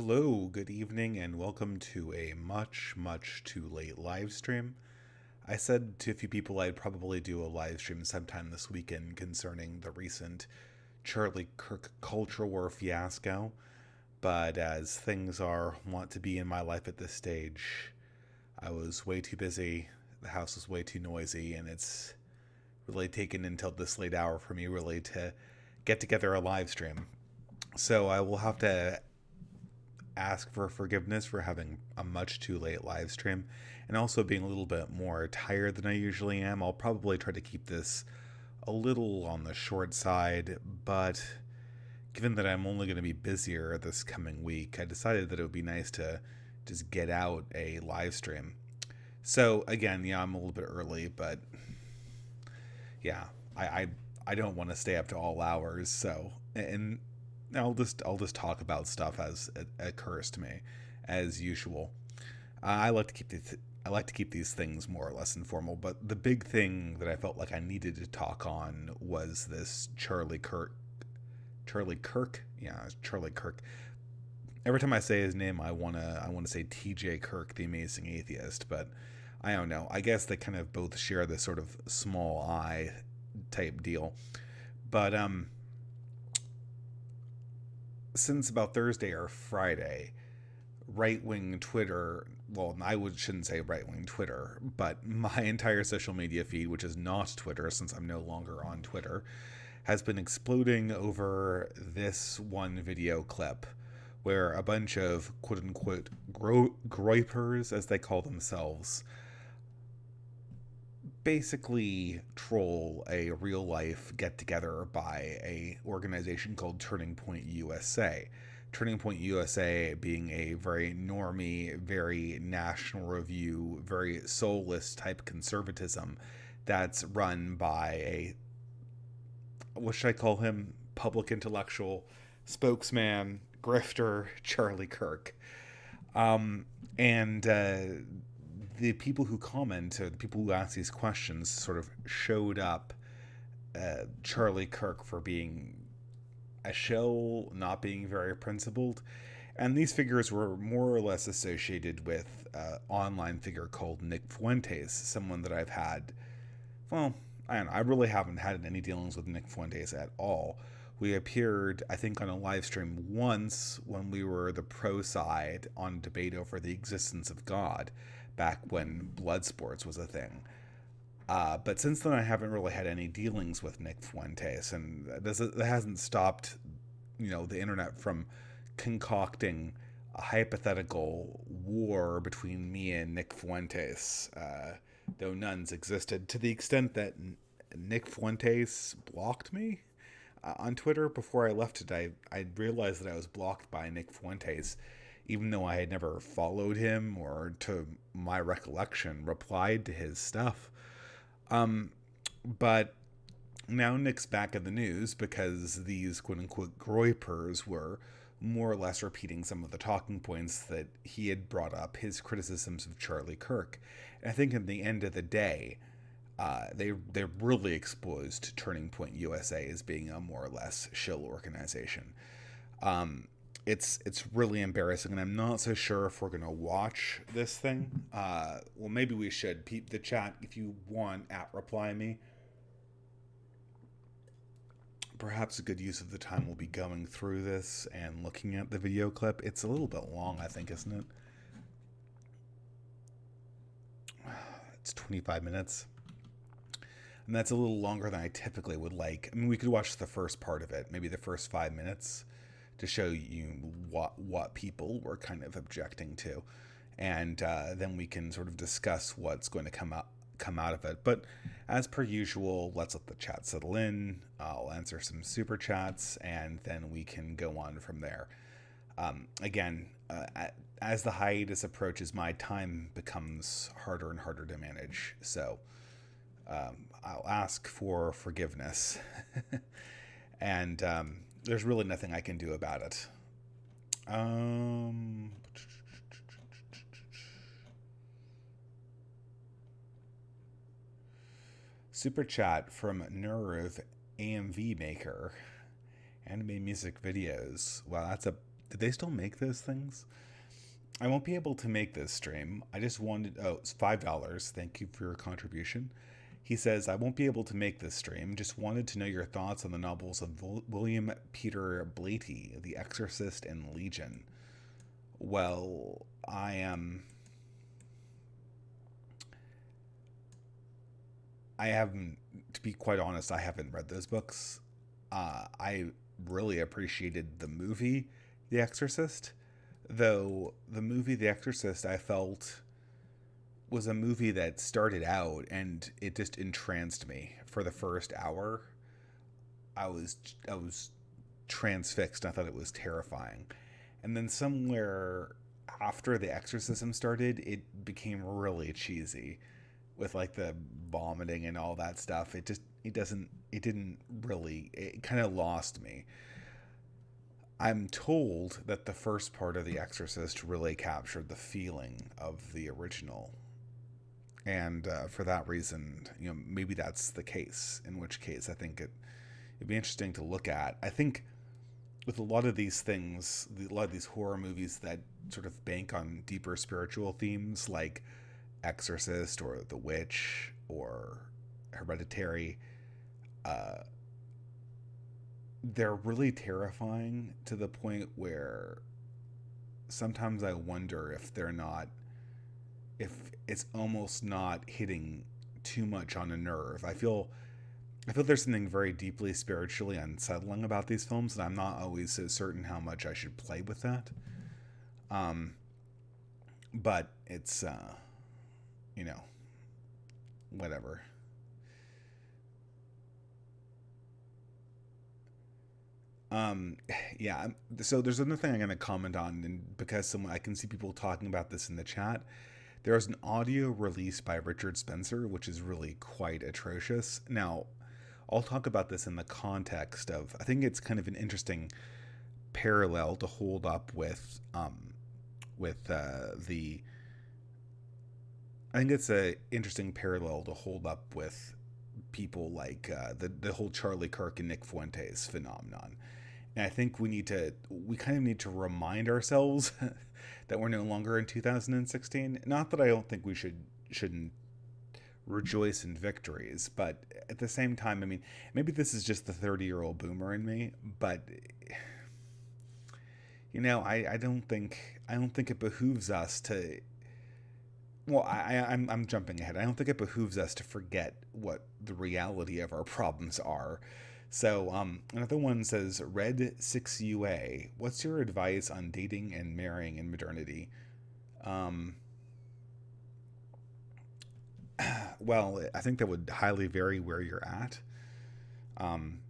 Hello, good evening, and welcome to a much too late live stream. I said to a few people I'd probably do a live stream sometime this weekend concerning the recent Charlie Kirk culture war fiasco, but as things want to be in my life at this stage, I was way too busy, the house was way too noisy, and it's really taken until this late hour for me really to get together a live stream. So I will have to ask for forgiveness for having a much too late live stream and also being a little bit more tired than I usually am. I'll probably try to keep this a little on the short side, but given that I'm only going to be busier this coming week, I decided that it would be nice to just get out a live stream. So again, yeah, I'm a little bit early, but yeah, I I, I don't want to stay up to all hours. So and I'll just talk about stuff as it occurs to me, as usual. I like to keep these things more or less informal. But the big thing that I felt like I needed to talk on was this Charlie Kirk. Yeah, it's Charlie Kirk. Every time I say his name, I wanna say T.J. Kirk, the Amazing Atheist. But I don't know. I guess they kind of both share this sort of small I type deal. But since about Thursday or Friday, right wing Twitter, well, shouldn't say right wing Twitter, but my entire social media feed, which is not Twitter since I'm no longer on Twitter, has been exploding over this one video clip where a bunch of quote unquote groypers, as they call themselves, basically troll a real life get together by a organization called Turning Point USA. Turning Point USA being a very normie, very National Review, very soulless type conservatism that's run by what should I call him? Public intellectual, spokesman, grifter, Charlie Kirk. And The people who comment, or the people who ask these questions, sort of showed up Charlie Kirk for being a shill, not being very principled. And these figures were more or less associated with an online figure called Nick Fuentes, someone that I've had, well, I don't know, I really haven't had any dealings with Nick Fuentes at all. We appeared, I think, on a live stream once when we were the pro side on a debate over the existence of God, back when blood sports was a thing. But since then, I haven't really had any dealings with Nick Fuentes, and that hasn't stopped, the internet from concocting a hypothetical war between me and Nick Fuentes, though none's existed, to the extent that Nick Fuentes blocked me on Twitter before I left it. I realized that I was blocked by Nick Fuentes, even though I had never followed him or, to my recollection, replied to his stuff. But now Nick's back in the news because these quote unquote groypers were more or less repeating some of the talking points that he had brought up, his criticisms of Charlie Kirk. And I think at the end of the day, they really exposed Turning Point USA as being a more or less shill organization. It's really embarrassing, and I'm not so sure if we're gonna watch this thing. Well, maybe we should. Peep the chat if you want. At reply me. Perhaps a good use of the time will be going through this and looking at the video clip. It's a little bit long, I think, isn't it? It's 25 minutes. And that's a little longer than I typically would like. I mean, we could watch the first part of it, maybe the first 5 minutes, to show you what people were kind of objecting to, and then we can sort of discuss what's going to come out of it. But as per usual, let's let the chat settle in. I'll answer some super chats, and then we can go on from there. Again, as the hiatus approaches, my time becomes harder and harder to manage. So I'll ask for forgiveness. And there's really nothing I can do about it. Super chat from Nerve AMV Maker. Anime music videos. Wow, Did they still make those things? I won't be able to make this stream. I just wanted, oh, it's $5. Thank you for your contribution. He says, I won't be able to make this stream. Just wanted to know your thoughts on the novels of William Peter Blatty, The Exorcist and Legion. Well, I am. I haven't, to be quite honest, I haven't read those books. I really appreciated the movie, The Exorcist, though the movie The Exorcist I felt was a movie that started out and it just entranced me for the first hour. I was transfixed. I thought it was terrifying. And then somewhere after the exorcism started, it became really cheesy with like the vomiting and all that stuff. It didn't really, it kind of lost me. I'm told that the first part of The Exorcist really captured the feeling of the original. And for that reason, maybe that's the case, in which case I think it'd be interesting to look at. I think with a lot of these things, a lot of these horror movies that sort of bank on deeper spiritual themes like Exorcist or The Witch or Hereditary, uh, they're really terrifying to the point where sometimes I wonder if they're not, if it's almost not hitting too much on a nerve. I feel there's something very deeply spiritually unsettling about these films, and I'm not always so certain how much I should play with that. Um, but it's, you know, whatever. Um, yeah. So there's another thing I'm going to comment on, and because someone I can see people talking about this in the chat. There was an audio released by Richard Spencer, which is really quite atrocious. Now, I'll talk about this in the context of I think it's kind of an interesting parallel to hold up with the I think it's a interesting parallel to hold up with people like the whole Charlie Kirk and Nick Fuentes phenomenon. And I think we kind of need to remind ourselves that we're no longer in 2016. Not that I don't think we shouldn't rejoice in victories, but at the same time, I mean, maybe this is just the 30-year-old boomer in me, but I don't think it behooves us to. Well, I'm jumping ahead. I don't think it behooves us to forget what the reality of our problems are. So, another one says, Red 6UA, what's your advice on dating and marrying in modernity? Um, well, I think that would highly vary where you're at. Um,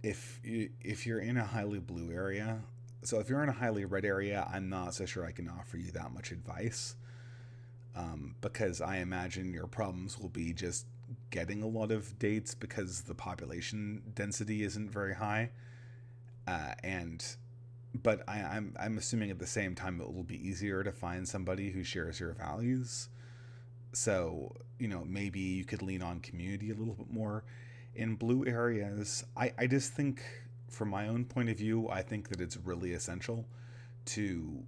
if you're in a highly blue area, so if you're in a highly red area, I'm not so sure I can offer you that much advice. Because I imagine your problems will be just getting a lot of dates because the population density isn't very high, and but I'm assuming at the same time it will be easier to find somebody who shares your values. So maybe you could lean on community a little bit more. In blue areas, I just think from my own point of view, I think that it's really essential to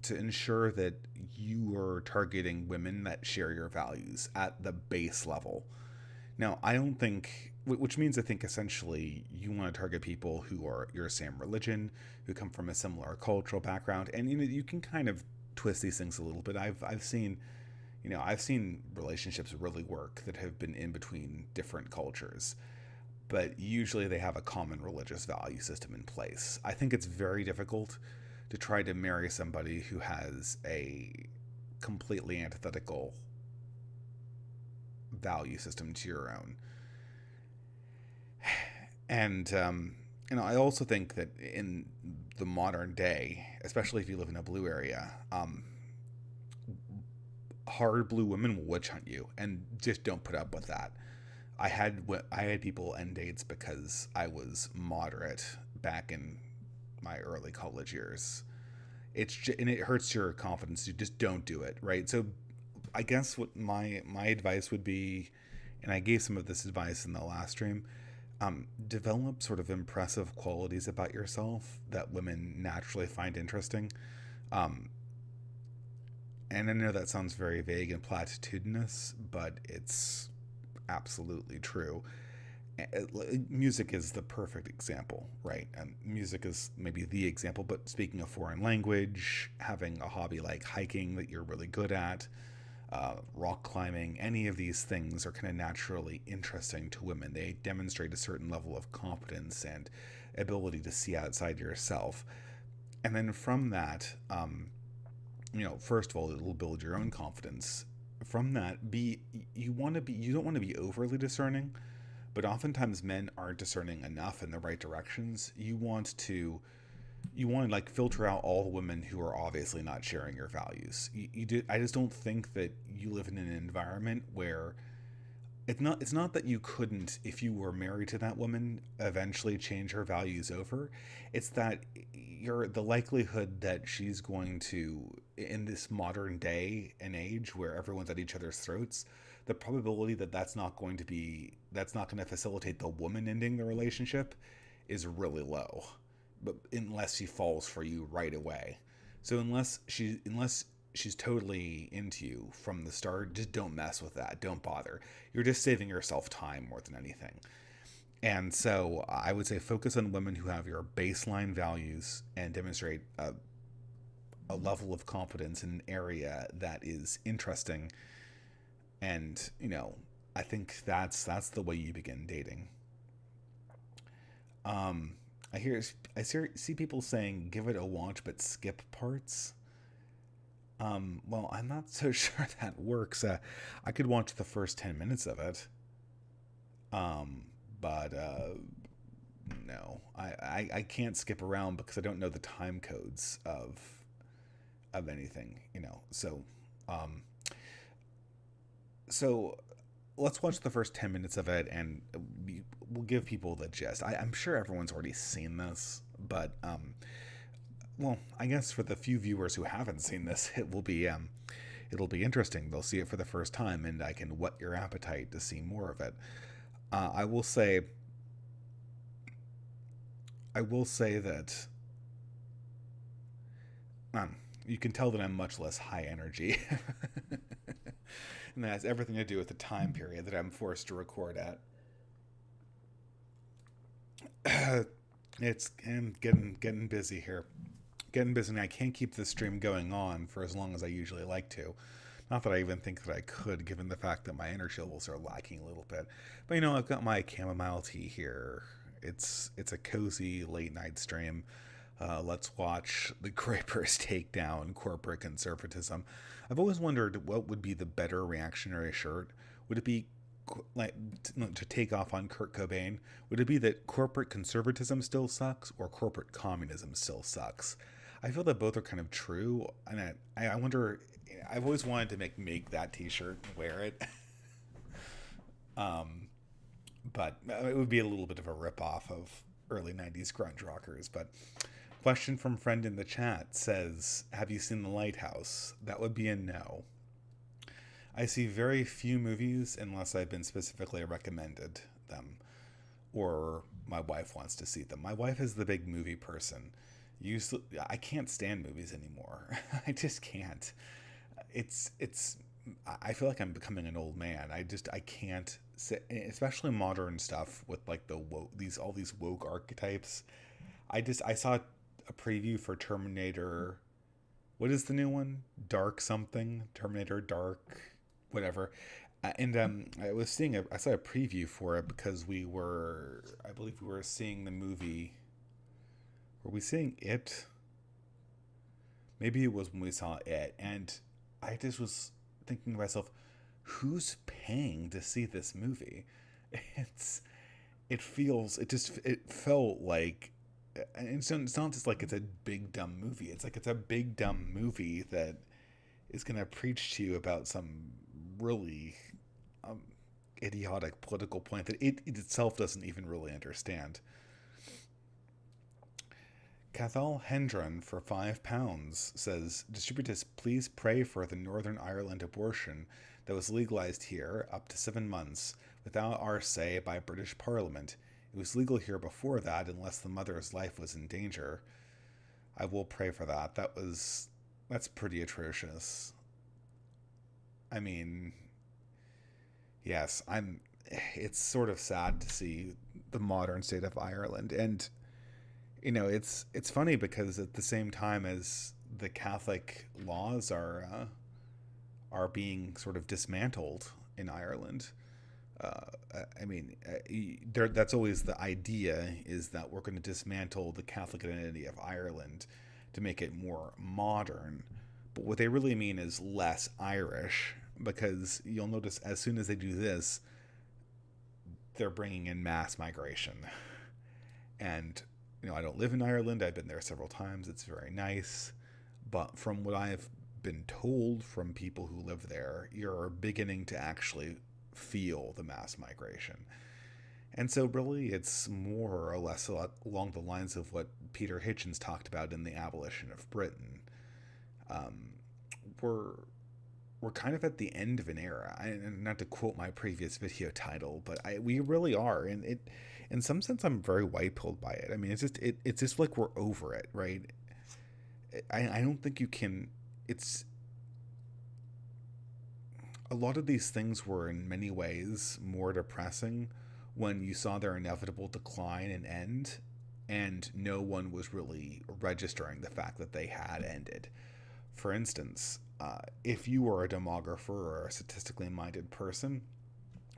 ensure that you are targeting women that share your values at the base level. Now, I don't think, which means I think essentially you want to target people who are your same religion, who come from a similar cultural background, and you can kind of twist these things a little bit. I've seen, I've seen relationships really work that have been in between different cultures, but usually they have a common religious value system in place. I think it's very difficult to try to marry somebody who has a completely antithetical value system to your own. And I also think that in the modern day, especially if you live in a blue area, hard blue women will witch hunt you, and just don't put up with that. I had people end dates because I was moderate back in my early college years. And it hurts your confidence. You just don't do it, right? So I guess what my advice would be, and I gave some of this advice in the last stream, develop sort of impressive qualities about yourself that women naturally find interesting. Um, and I know that sounds very vague and platitudinous, but it's absolutely true. Music is the perfect example, right? And music is maybe the example, but speaking a foreign language, having a hobby like hiking that you're really good at, rock climbing, any of these things are kind of naturally interesting to women. They demonstrate a certain level of competence and ability to see outside yourself. And then from that, first of all, it'll build your own confidence. From that, you don't want to be overly discerning, but oftentimes men aren't discerning enough in the right directions. You want to like filter out all the women who are obviously not sharing your values. I just don't think that you live in an environment where it's not that you couldn't, if you were married to that woman, eventually change her values over. It's that the likelihood that she's going to, in this modern day and age where everyone's at each other's throats, the probability that that's not going to facilitate the woman ending the relationship is really low. But unless she falls for you right away. So unless she's totally into you from the start, just don't mess with that. Don't bother. You're just saving yourself time more than anything. And so I would say focus on women who have your baseline values and demonstrate a level of competence in an area that is interesting. And, I think that's the way you begin dating. Um, see people saying give it a watch but skip parts. Well, I'm not so sure that works. I could watch the first 10 minutes of it. Um, but no, I can't skip around because I don't know the time codes of anything. Um, so let's watch the first 10 minutes of it, and we'll give people the gist. I'm sure everyone's already seen this, but well, I guess for the few viewers who haven't seen this, it'll be interesting. They'll see it for the first time, and I can whet your appetite to see more of it. I will say, that um, you can tell that I'm much less high energy, and that has everything to do with the time period that I'm forced to record at. It's getting busy here. Getting busy, and I can't keep this stream going on for as long as I usually like to. Not that I even think that I could, given the fact that my energy levels are lacking a little bit. But I've got my chamomile tea here. It's a cozy late night stream. Let's watch the Grapers take down corporate conservatism. I've always wondered what would be the better reactionary shirt. Would it be like to take off on Kurt Cobain? Would it be that corporate conservatism still sucks or corporate communism still sucks? I feel that both are kind of true, and I wonder. I've always wanted to make that T-shirt and wear it, but it would be a little bit of a ripoff of early '90s grunge rockers. But question from friend in the chat says, "Have you seen The Lighthouse?" That would be a no. I see very few movies unless I've been specifically recommended them, or my wife wants to see them. My wife is the big movie person. I can't stand movies anymore. I just can't. It's I feel like I'm becoming an old man. I can't sit, especially modern stuff with like all these woke archetypes. I saw a preview for Terminator. What is the new one? Dark something. Terminator Dark, whatever. And I saw a preview for it because I believe we were seeing the movie. Were we seeing it? Maybe it was when we saw it, and I just was thinking to myself, who's paying to see this movie? It's it felt like, and it's not just like it's a big dumb movie. It's like it's a big dumb movie that is going to preach to you about some really um, idiotic political point that it itself doesn't even really understand. Cathal Hendron for £5 says, "Distributors, please pray for the Northern Ireland abortion that was legalized here up to 7 months without our say by British Parliament. It was legal here before that, unless the mother's life was in danger. I will pray for that. That's pretty atrocious. I mean, yes, it's sort of sad to see the modern state of Ireland. And it's funny because at the same time as the Catholic laws are being sort of dismantled in Ireland. I mean, that's always the idea, is that we're going to dismantle the Catholic identity of Ireland to make it more modern. But what they really mean is less Irish, because you'll notice as soon as they do this, they're bringing in mass migration. And, I don't live in Ireland. I've been there several times. It's very nice. But from what I've been told from people who live there, you're beginning to actually feel the mass migration. And so really it's more or less along the lines of what Peter Hitchens talked about in The Abolition of Britain. We're kind of at the end of an era. And not to quote my previous video title, but we really are. And it, in some sense, I'm very white-pilled by it. I mean, it's just like we're over it, right? I don't think you can. It's a lot of these things were in many ways more depressing when you saw their inevitable decline and end, and no one was really registering the fact that they had ended. For instance, if you were a demographer or a statistically minded person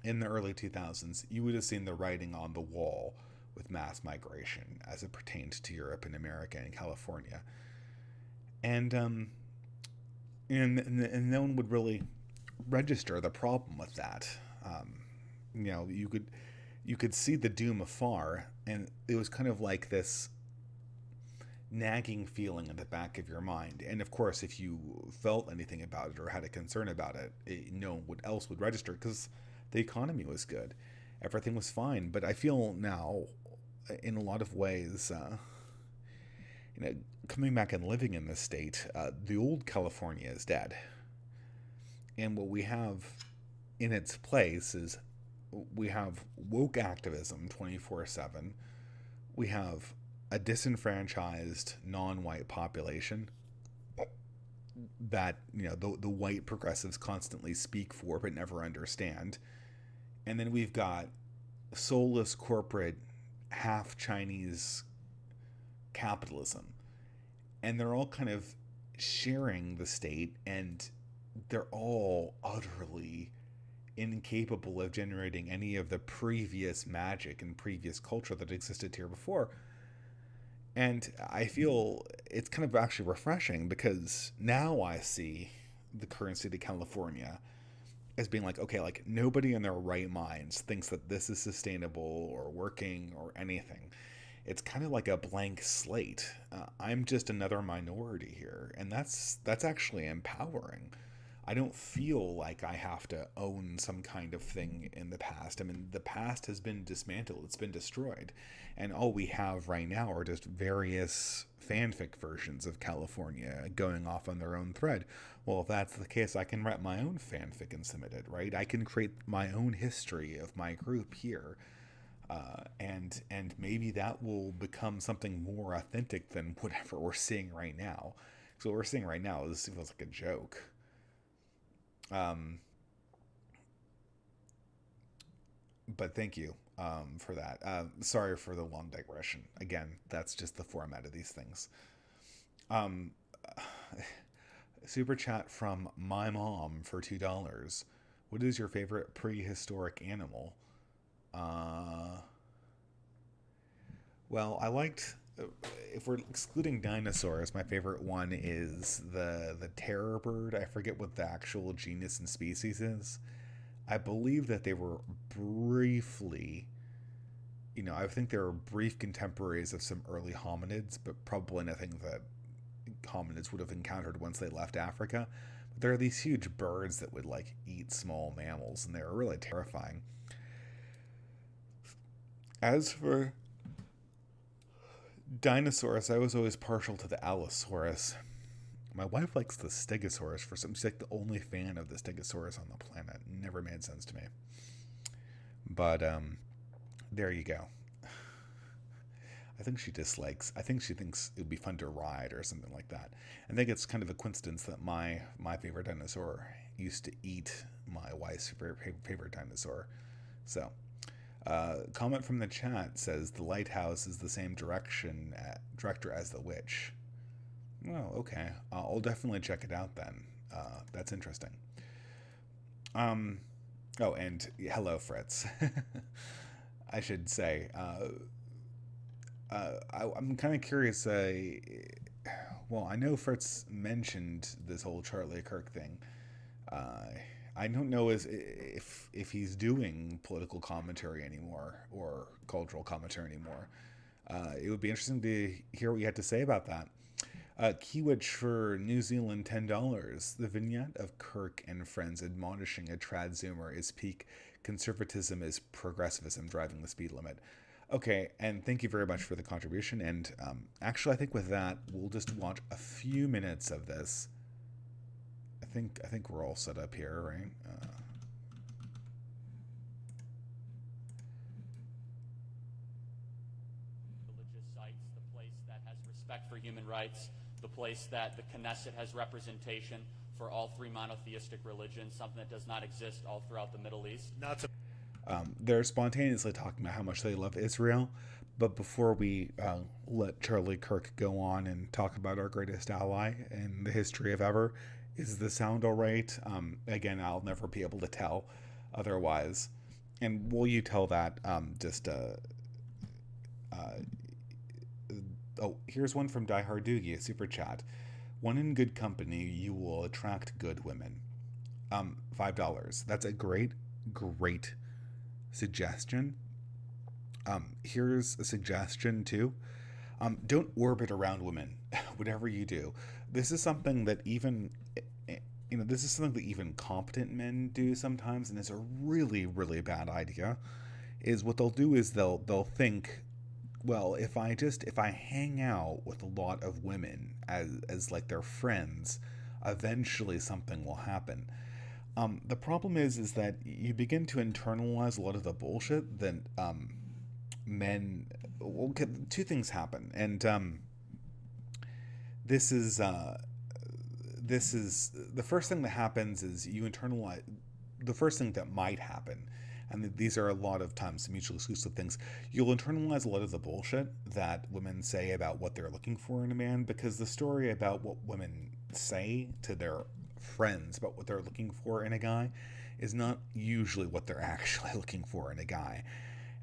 in the early 2000s, you would have seen the writing on the wall with mass migration as it pertained to Europe and America and California. And no one would really register the problem with that. You could see the doom afar, and it was kind of like this nagging feeling in the back of your mind. And of course, if you felt anything about it or had a concern about it, no one else would register, because the economy was good, everything was fine. But I feel now, in a lot of ways, coming back and living in this state, the old California is dead. And what we have in its place is we have woke activism 24/7. We have a disenfranchised non-white population that, the white progressives constantly speak for but never understand. And then we've got soulless corporate half Chinese capitalism. And they're all kind of sharing the state, and they're all utterly incapable of generating any of the previous magic and previous culture that existed here before. And I feel it's kind of actually refreshing, because now I see the current state of California as being like, okay, like nobody in their right minds thinks that this is sustainable or working or anything. It's kind of like a blank slate. I'm just another minority here, and that's actually empowering. I don't feel like I have to own some kind of thing in the past. I mean, the past has been dismantled. It's been destroyed. And all we have right now are just various fanfic versions of California going off on their own thread. Well, if that's the case, I can write my own fanfic and submit it, right? I can create my own history of my group here. And maybe that will become something more authentic than whatever we're seeing right now. So what we're seeing right now feels like a joke. But thank you for that. Sorry for the long digression. Again, that's just the format of these things. Super chat from my mom for $2. What is your favorite prehistoric animal? Well, I liked, if we're excluding dinosaurs, my favorite one is the terror bird. I forget what the actual genus and species is. I believe that they were briefly, I think they were brief contemporaries of some early hominids, but probably nothing that hominids would have encountered once they left Africa. But there are these huge birds that would eat small mammals, and they were really terrifying. As for dinosaurs, I was always partial to the Allosaurus. My wife likes the Stegosaurus for some. She's the only fan of the Stegosaurus on the planet. Never made sense to me. But there you go. I think she dislikes. I think she thinks it would be fun to ride or something like that. I think it's kind of a coincidence that my favorite dinosaur used to eat my wife's favorite dinosaur. So, comment from the chat says the lighthouse is the same director as the witch. Oh, okay. I'll definitely check it out then. That's interesting. Um. Oh, and hello, Fritz. I should say. I'm kind of curious. Well, I know Fritz mentioned this whole Charlie Kirk thing. Uh, I don't know if he's doing political commentary anymore or cultural commentary anymore. It would be interesting to hear what you had to say about that. Kiewicz for New Zealand $10. The vignette of Kirk and friends admonishing a trad zoomer is peak conservatism is progressivism driving the speed limit. Okay, and thank you very much for the contribution. And actually, I think with that, we'll just watch a few minutes of this. I think we're all set up here, right? Religious sites, the place that has respect for human rights, the place that the Knesset has representation for all three monotheistic religions, something that does not exist all throughout the Middle East. They're spontaneously talking about how much they love Israel. But before we let Charlie Kirk go on and talk about our greatest ally in the history of ever, is the sound all right? Again, I'll never be able to tell otherwise. And will you tell that? Oh, here's one from Die Hard Doogie, a super chat. When in good company, you will attract good women. $5. That's a great suggestion. Here's a suggestion too. Don't orbit around women, whatever you do. This is something that even competent men do sometimes, and it's a really, really bad idea. Is what they'll do is they'll think, well, if I hang out with a lot of women as like their friends, eventually something will happen. The problem is that you begin to internalize a lot of the bullshit that men. Well, two things happen, and this is the first thing that happens is you internalize. The first thing that might happen, and these are a lot of times mutually exclusive things, you'll internalize a lot of the bullshit that women say about what they're looking for in a man, because the story about what women say to their friends about what they're looking for in a guy is not usually what they're actually looking for in a guy.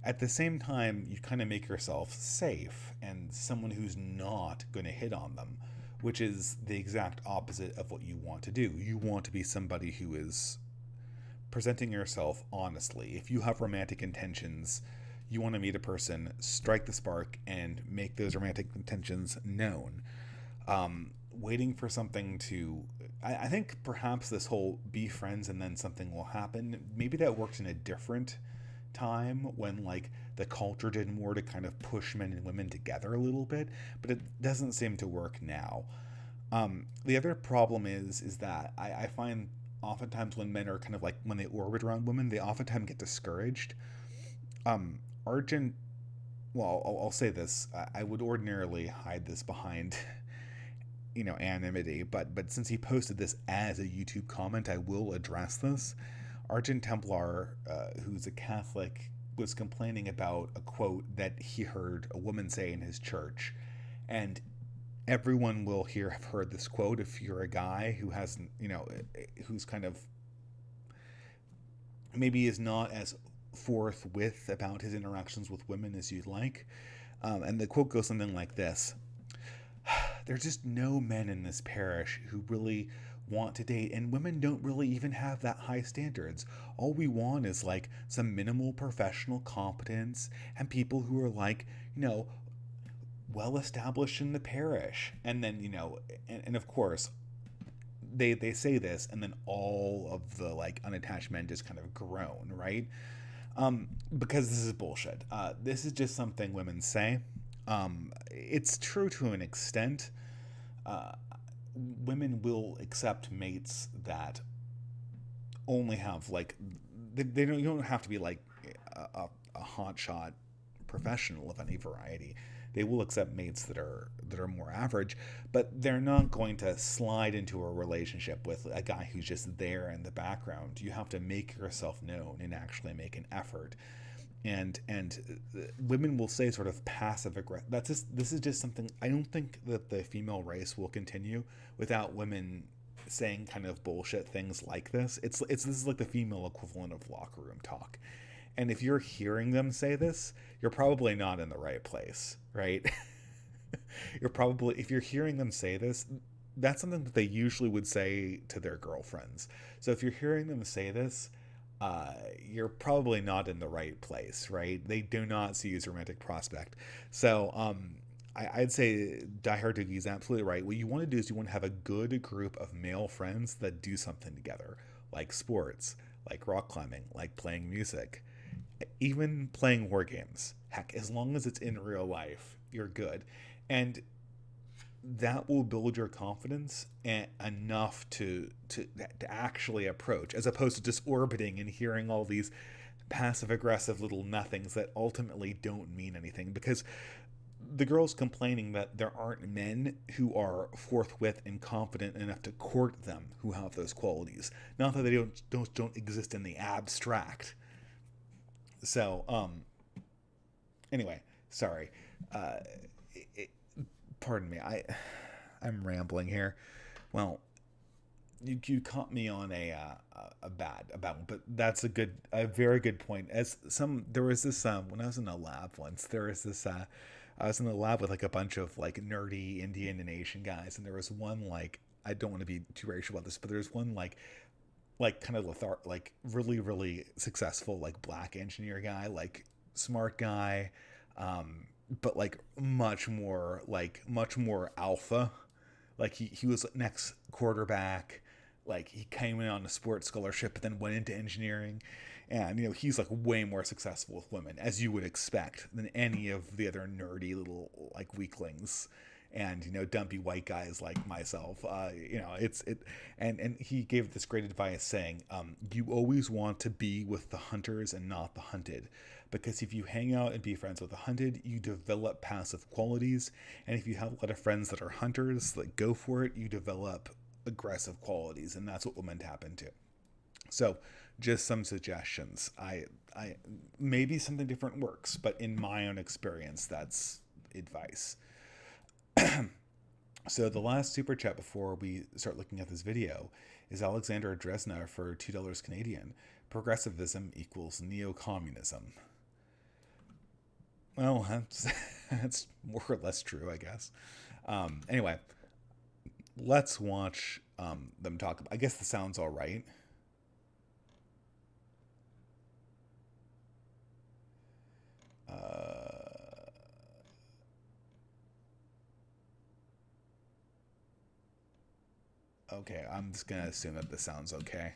At the same time, you kind of make yourself safe and someone who's not going to hit on them, which is the exact opposite of what you want to do. You want to be somebody who is presenting yourself honestly. If you have romantic intentions, you want to meet a person, strike the spark, and make those romantic intentions known. Waiting for something to... I think perhaps this whole be friends and then something will happen, maybe that worked in a different time when like the culture did more to kind of push men and women together a little bit, but it doesn't seem to work now. The other problem is that I find oftentimes when men are kind of like, when they orbit around women, they oftentimes get discouraged. Argent, well, I'll say this, I would ordinarily hide this behind anonymity, but since he posted this as a YouTube comment, I will address this. Argent Templar, who's a Catholic, was complaining about a quote that he heard a woman say in his church, and everyone will have heard this quote if you're a guy who hasn't, who's kind of maybe is not as forthwith about his interactions with women as you'd like. And the quote goes something like this: there's just no men in this parish who really want to date, and women don't really even have that high standards. All we want is like some minimal professional competence and people who are like, well established in the parish. And then, and of course, they say this, and then all of the like unattached men just kind of groan, right? Because this is bullshit. This is just something women say. It's true to an extent. Women will accept mates that only have like they don't, you don't have to be like a hotshot professional of any variety They will accept mates that are more average, but they're not going to slide into a relationship with a guy who's just there in the background. You have to make yourself known and actually make an effort. And women will say sort of passive aggressive. This is just something I don't think that the female race will continue without women saying kind of bullshit things like this. This is like the female equivalent of locker room talk. And if you're hearing them say this, you're probably not in the right place, right? If you're hearing them say this, that's something that they usually would say to their girlfriends. So if you're hearing them say this, you're probably not in the right place, right? They do not see you as a romantic prospect. So I'd say Die Hard Doogie is absolutely right. What you want to do is you want to have a good group of male friends that do something together, like sports, like rock climbing, like playing music, even playing war games. Heck, as long as it's in real life, you're good. And that will build your confidence enough to actually approach, as opposed to just orbiting and hearing all these passive aggressive little nothings that ultimately don't mean anything. Because the girl's complaining that there aren't men who are forthwith and confident enough to court them who have those qualities. Not that they don't exist in the abstract. So, anyway, sorry. Pardon me. I'm rambling here. Well, you caught me on a bad one, but that's a very good point. There was this when I was in a lab once. There was this I was in the lab with like a bunch of like nerdy Indian and Asian guys, and there was one like, I don't want to be too racial about this, but there's one like kind of like really really successful like black engineer guy, like smart guy, but like much more alpha. Like he was next quarterback. Like he came in on a sports scholarship, but then went into engineering, and he's like way more successful with women, as you would expect, than any of the other nerdy little like weaklings, and dumpy white guys like myself. And he gave this great advice saying, you always want to be with the hunters and not the hunted, because if you hang out and be friends with the hunted, you develop passive qualities, and if you have a lot of friends that are hunters that go for it, you develop aggressive qualities, and that's what women tap into. So just some suggestions. I maybe something different works, but in my own experience, that's advice. So the last super chat before we start looking at this video is Alexander Dresna for $2 Canadian. Progressivism equals neo-communism. Well, that's more or less true, I guess. Anyway, let's watch them talk. I guess the sound's all right. Okay, I'm just gonna assume that this sounds okay.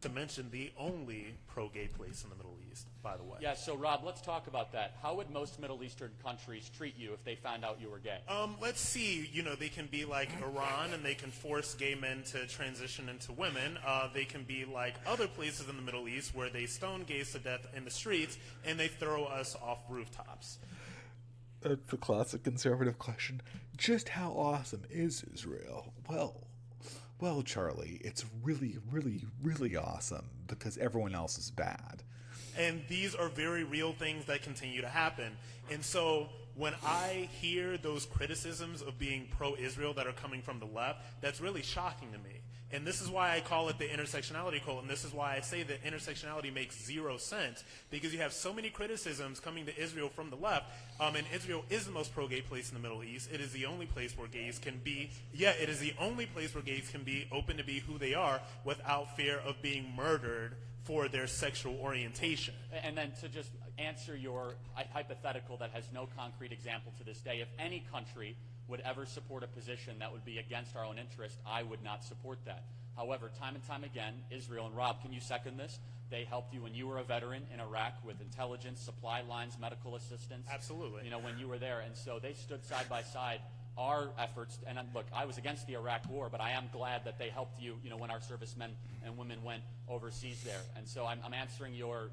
To mention the only pro-gay place in the Middle East, by the way. Yeah, so Rob, let's talk about that. How would most Middle Eastern countries treat you if they found out you were gay? Let's see. They can be like Iran, and they can force gay men to transition into women. They can be like other places in the Middle East where they stone gays to death in the streets, and they throw us off rooftops. It's a classic conservative question. Just how awesome is Israel? Well, Charlie, it's really, really, really awesome because everyone else is bad. And these are very real things that continue to happen. And so when I hear those criticisms of being pro-Israel that are coming from the left, that's really shocking to me. And this is why I call it the intersectionality cult, and this is why I say that intersectionality makes zero sense, because you have so many criticisms coming to Israel from the left, and Israel is the most pro-gay place in the Middle East. It is the only place where gays can be, it is the only place where gays can be open to be who they are without fear of being murdered for their sexual orientation. And then to just answer your hypothetical that has no concrete example to this day, if any country would ever support a position that would be against our own interest, I would not support that. However, time and time again, Israel, and Rob, can you second this? They helped you when you were a veteran in Iraq with intelligence, supply lines, medical assistance. Absolutely. When you were there. And so they stood side by side our efforts. And look, I was against the Iraq war, but I am glad that they helped you, when our servicemen and women went overseas there. And so I'm answering your,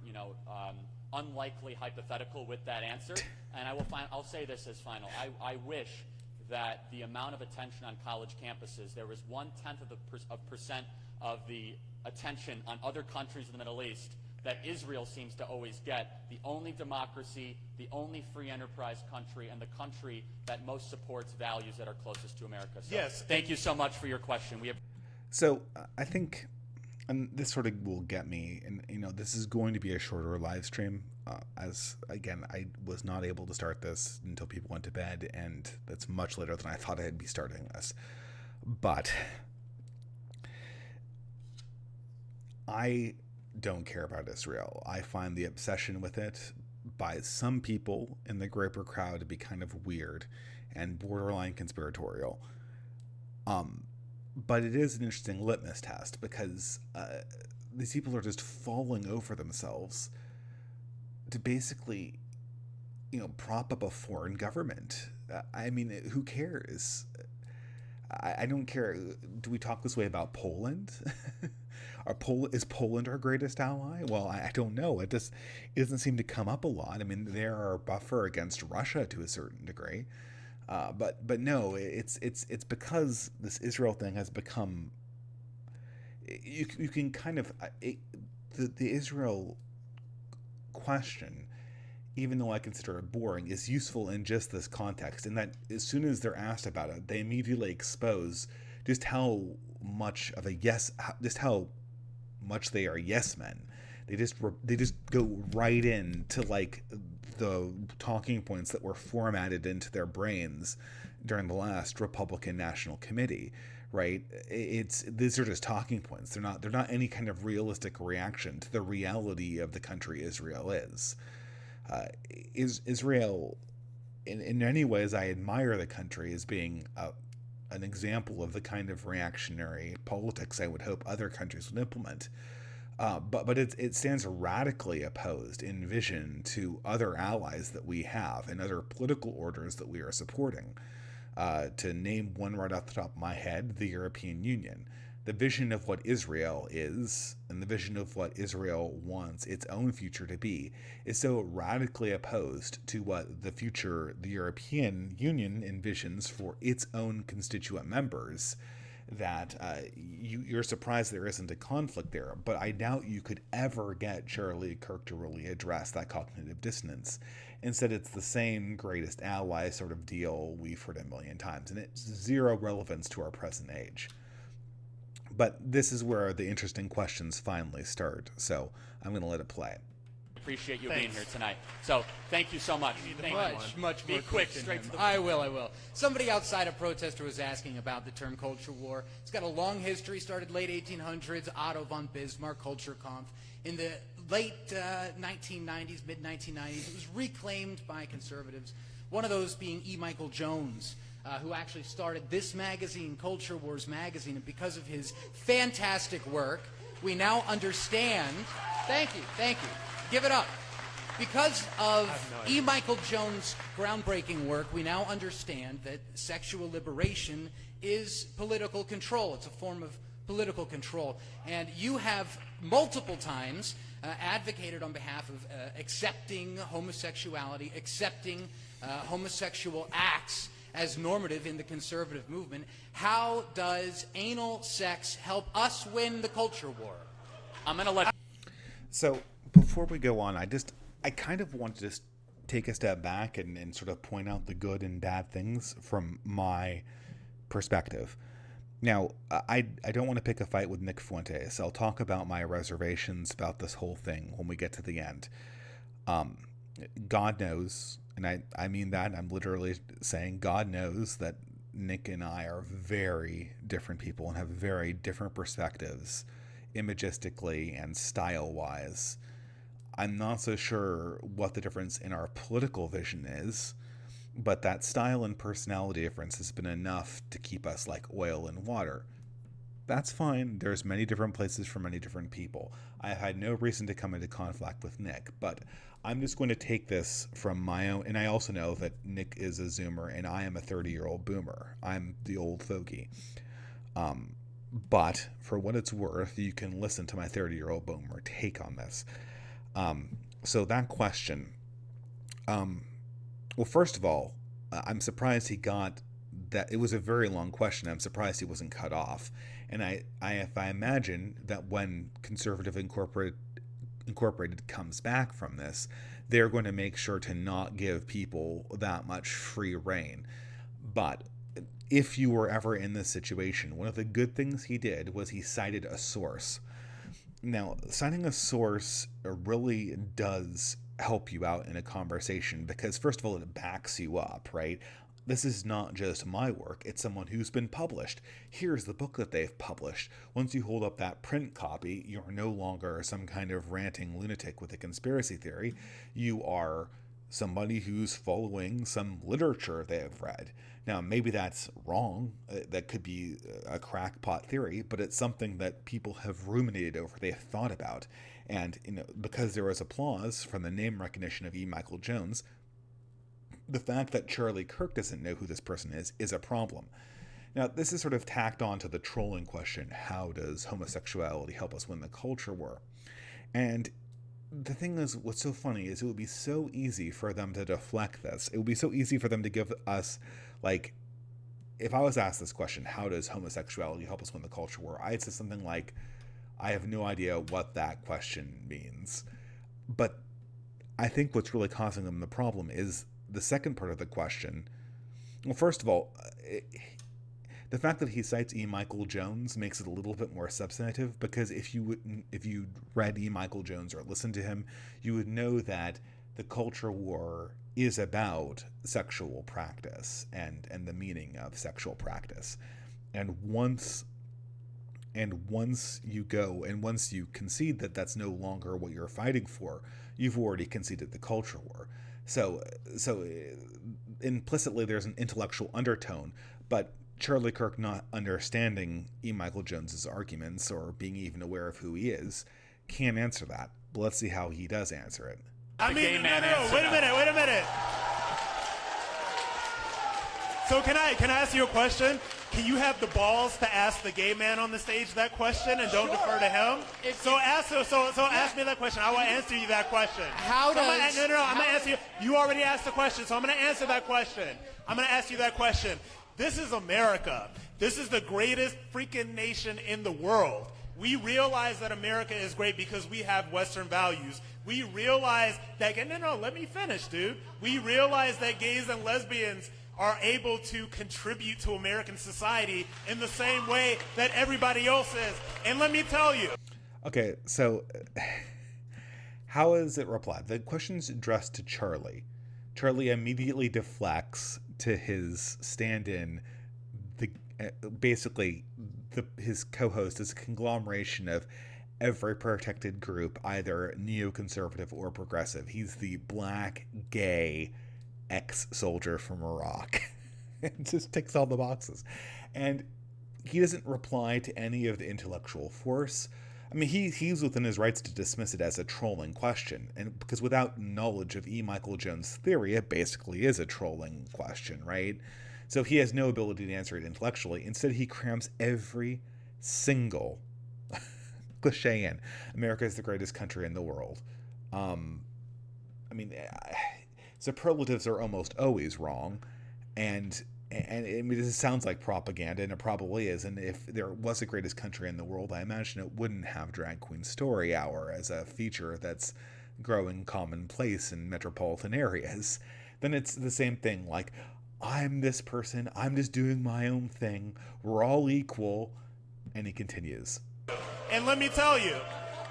unlikely hypothetical with that answer, and I'll say this as final. I wish that the amount of attention on college campuses, there was 0.1% of the attention on other countries in the Middle East that Israel seems to always get, the only democracy, the only free enterprise country, and the country that most supports values that are closest to America. So Yes. thank you so much for your question. So I think, and this sort of will get me, and this is going to be a shorter live stream, as again, I was not able to start this until people went to bed, and that's much later than I thought I'd be starting this. But I don't care about Israel. I find the obsession with it by some people in the greater crowd to be kind of weird and borderline conspiratorial. But it is an interesting litmus test because these people are just falling over themselves to basically, prop up a foreign government. I mean, who cares? I don't care. Do we talk this way about Poland? Is Poland our greatest ally? Well, I don't know. It doesn't seem to come up a lot. I mean, they're our buffer against Russia to a certain degree. But no, it's because this Israel thing has become. You can kind of the Israel question, even though I consider it boring, is useful in just this context. In that, as soon as they're asked about it, they immediately expose just how much they are yes men. They just go right into like the talking points that were formatted into their brains during the last Republican National Committee, right? These are just talking points. They're not any kind of realistic reaction to the reality of the country Israel is. Israel, in many ways, I admire the country as being an example of the kind of reactionary politics I would hope other countries would implement. But it stands radically opposed in vision to other allies that we have and other political orders that we are supporting. To name one right off the top of my head, the European Union. The vision of what Israel is and the vision of what Israel wants its own future to be is so radically opposed to what the future the European Union envisions for its own constituent members that you're surprised there isn't a conflict there. But I doubt you could ever get Charlie Kirk to really address that cognitive dissonance. Instead, it's the same greatest ally sort of deal we've heard a million times, and it's zero relevance to our present age. But this is where the interesting questions finally start, so I'm going to let it play. Appreciate you being here tonight. So thank you so much. Much Be more quick, than straight him. to the I will. Somebody outside a protester was asking about the term culture war. It's got a long history, started late 1800s, Otto von Bismarck, Culture Kampf. In the late 1990s, mid-1990s, it was reclaimed by conservatives, one of those being E. Michael Jones, who actually started this magazine, Culture Wars magazine, and because of his fantastic work, we now understand. Thank you. Give it up. Because of E. Michael Jones' groundbreaking work, we now understand that sexual liberation is political control. It's a form of political control. And you have multiple times advocated on behalf of accepting homosexuality, accepting homosexual acts as normative in the conservative movement. How does anal sex help us win the culture war? I'm going to let. So before we go on, I kind of want to just take a step back and sort of point out the good and bad things from my perspective. Now, I don't want to pick a fight with Nick Fuentes. I'll talk about my reservations about this whole thing when we get to the end. God knows, and I mean that, I'm literally saying God knows that Nick and I are very different people and have very different perspectives, imagistically and style-wise. I'm not so sure what the difference in our political vision is, but that style and personality difference has been enough to keep us like oil and water. That's fine. There's many different places for many different people. I had no reason to come into conflict with Nick, but I'm just going to take this from my own, and I also know that Nick is a Zoomer and I am a 30-year-old boomer. I'm the old fogey. But for what it's worth, you can listen to my 30-year-old boomer take on this. So that question, well, first of all, I'm surprised he got that. It was a very long question. I'm surprised he wasn't cut off. And if I imagine that when Conservative Incorporated comes back from this, they're going to make sure to not give people that much free reign. But if you were ever in this situation, one of the good things he did was he cited a source. Now, citing a source really does help you out in a conversation because, first of all, it backs you up, right? This is not just my work, it's someone who's been published. Here's the book that they've published. Once you hold up that print copy, you're no longer some kind of ranting lunatic with a conspiracy theory. You are somebody who's following some literature they have read. Now, maybe that's wrong. That could be a crackpot theory, but it's something that people have ruminated over, they have thought about. And because there was applause from the name recognition of E. Michael Jones, the fact that Charlie Kirk doesn't know who this person is a problem. Now, this is sort of tacked on to the trolling question, how does homosexuality help us win the culture war? And the thing is, what's so funny is it would be so easy for them to deflect this. It would be so easy for them to give us, like, if I was asked this question, how does homosexuality help us win the culture war? I'd say something like, I have no idea what that question means. But I think what's really causing them the problem is the second part of the question. Well, first of all, the fact that he cites E. Michael Jones makes it a little bit more substantive, because if you read E. Michael Jones or listened to him, you would know that the culture war is about sexual practice and the meaning of sexual practice. And once you concede that that's no longer what you're fighting for, you've already conceded the culture war. So implicitly there's an intellectual undertone, but Charlie Kirk not understanding E. Michael Jones's arguments or being even aware of who he is can't answer that. But let's see how he does answer it. I mean, no, wait a minute. So can I ask you a question? Can you have the balls to ask the gay man on the stage that question and don't defer to him? So ask me that question. I will answer you that question. I'm gonna answer you. You already asked the question, so I'm gonna answer that question. I'm gonna ask you that question. This is America. This is the greatest freaking nation in the world. We realize that America is great because we have Western values. We realize that, let me finish, dude. We realize that gays and lesbians are able to contribute to American society in the same way that everybody else is. And let me tell you. Okay, so how is it replied? The question's addressed to Charlie. Charlie immediately deflects to his stand-in. His co-host is a conglomeration of every protected group, either neoconservative or progressive. He's the black, gay ex-soldier from Iraq. It just ticks all the boxes. And he doesn't reply to any of the intellectual force. I mean, he's within his rights to dismiss it as a trolling question, and because without knowledge of E. Michael Jones' theory, it basically is a trolling question, right? So he has no ability to answer it intellectually. Instead, he crams every single cliche in. America is the greatest country in the world. Superlatives are almost always wrong, and I mean, this sounds like propaganda, and it probably is. And if there was a greatest country in the world, I imagine it wouldn't have Drag Queen Story Hour as a feature that's growing commonplace in metropolitan areas. Then it's the same thing, like, I'm this person, I'm just doing my own thing, we're all equal, and he continues. And let me tell you,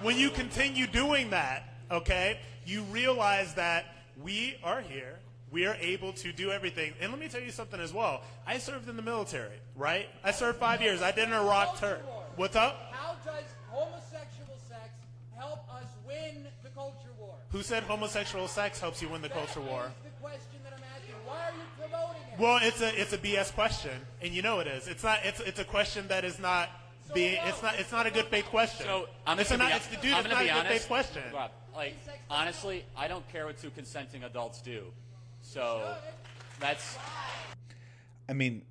when you continue doing that, okay, you realize that we are here. We are able to do everything. And let me tell you something as well. I served in the military, right? I served 5 years. I did an Iraq tour. What's up? How does homosexual sex help us win the culture war? Who said homosexual sex helps you win the culture war? That's the question that I'm asking. Why are you promoting it? Well, it's a BS question, and you know it is. It's not. It's a question that is not. It's not a good faith question. So it's not a good faith question. Rob, honestly, I don't care what two consenting adults do. So that's. I mean,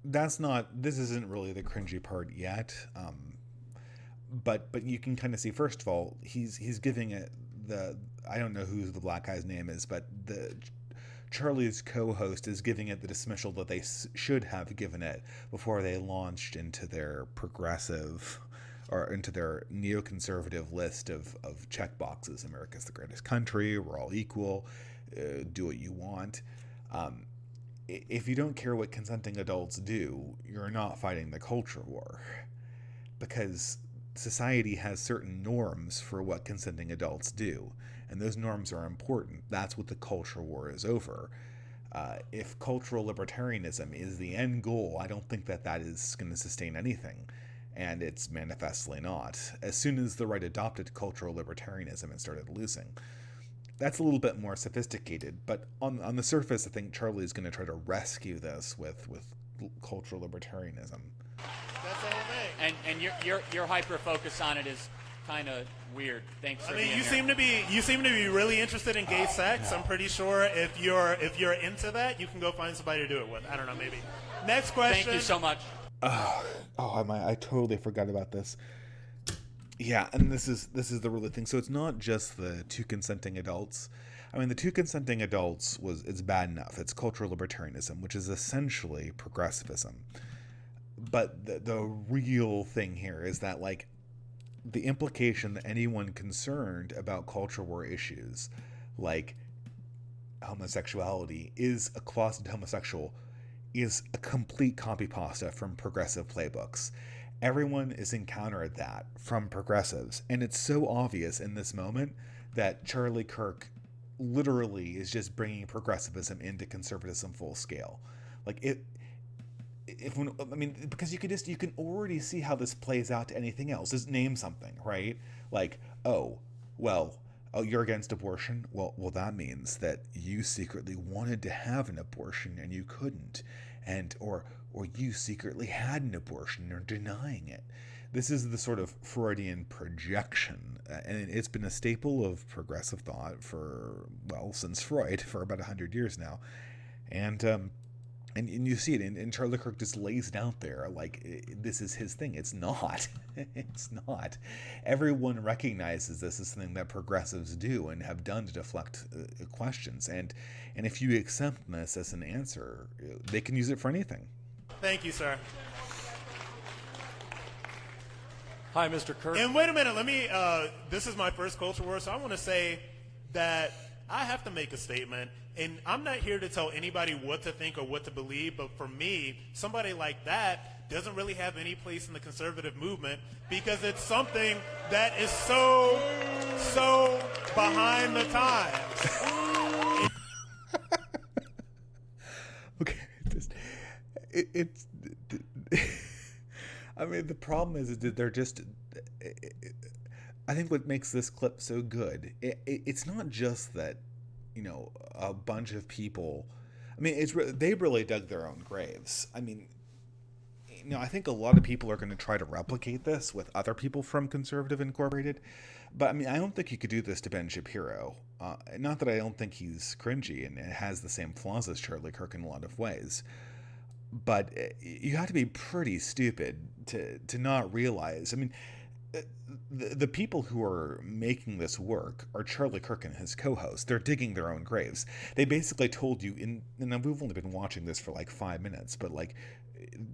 this isn't really the cringy part yet. But you can kind of see, first of all, he's giving it the I don't know who the black guy's name is, but the Charlie's co-host is giving it the dismissal that they should have given it before they launched into their progressive or into their neoconservative list of checkboxes. America's the greatest country. We're all equal. Do what you want. If you don't care what consenting adults do, you're not fighting the culture war, because society has certain norms for what consenting adults do, and those norms are important. That's what the culture war is over. If cultural libertarianism is the end goal, I don't think that is going to sustain anything, and it's manifestly not. As soon as the right adopted cultural libertarianism and started losing. That's a little bit more sophisticated, but on the surface, I think Charlie's going to try to rescue this with cultural libertarianism. That's all me. And your hyper focus on it is kind of weird. Thanks for being you here. seem to be really interested in gay sex. I'm pretty sure if you're into that, you can go find somebody to do it with. I don't know, maybe. Next question. Thank you so much. I totally forgot about this. Yeah, and this is the really thing. So it's not just the two consenting adults. I mean, the two consenting adults it's bad enough. It's cultural libertarianism, which is essentially progressivism. But the real thing here is that, like, the implication that anyone concerned about culture war issues, like homosexuality, is a closeted homosexual, is a complete copy pasta from progressive playbooks. Everyone is encountered that from progressives, and it's so obvious in this moment that Charlie Kirk literally is just bringing progressivism into conservatism full scale. Like because you can already see how this plays out to anything else. Just name something, right? Like, you're against abortion? Well, that means that you secretly wanted to have an abortion and you couldn't, or you secretly had an abortion and are denying it. This is the sort of Freudian projection, and it's been a staple of progressive thought since Freud, for about 100 years now. And you see it, and Charlie Kirk just lays it out there like this is his thing. It's not. It's not. Everyone recognizes this as something that progressives do and have done to deflect questions. And if you accept this as an answer, they can use it for anything. Thank you, sir. Hi, Mr. Kirk. And wait a minute, this is my first culture war, so I want to say that I have to make a statement, and I'm not here to tell anybody what to think or what to believe, but for me, somebody like that doesn't really have any place in the conservative movement because it's something that is so behind the times. Okay, it's I mean, the problem is that they're just, I think what makes this clip so good, it's not just that, a bunch of people, I mean, they really dug their own graves. I mean, I think a lot of people are going to try to replicate this with other people from Conservative Incorporated, but I mean, I don't think you could do this to Ben Shapiro. Not that I don't think he's cringy and has the same flaws as Charlie Kirk in a lot of ways, but you have to be pretty stupid to not realize. I mean, the people who are making this work are Charlie Kirk and his co-host. They're digging their own graves. They basically told you, and we've only been watching this for like 5 minutes, but like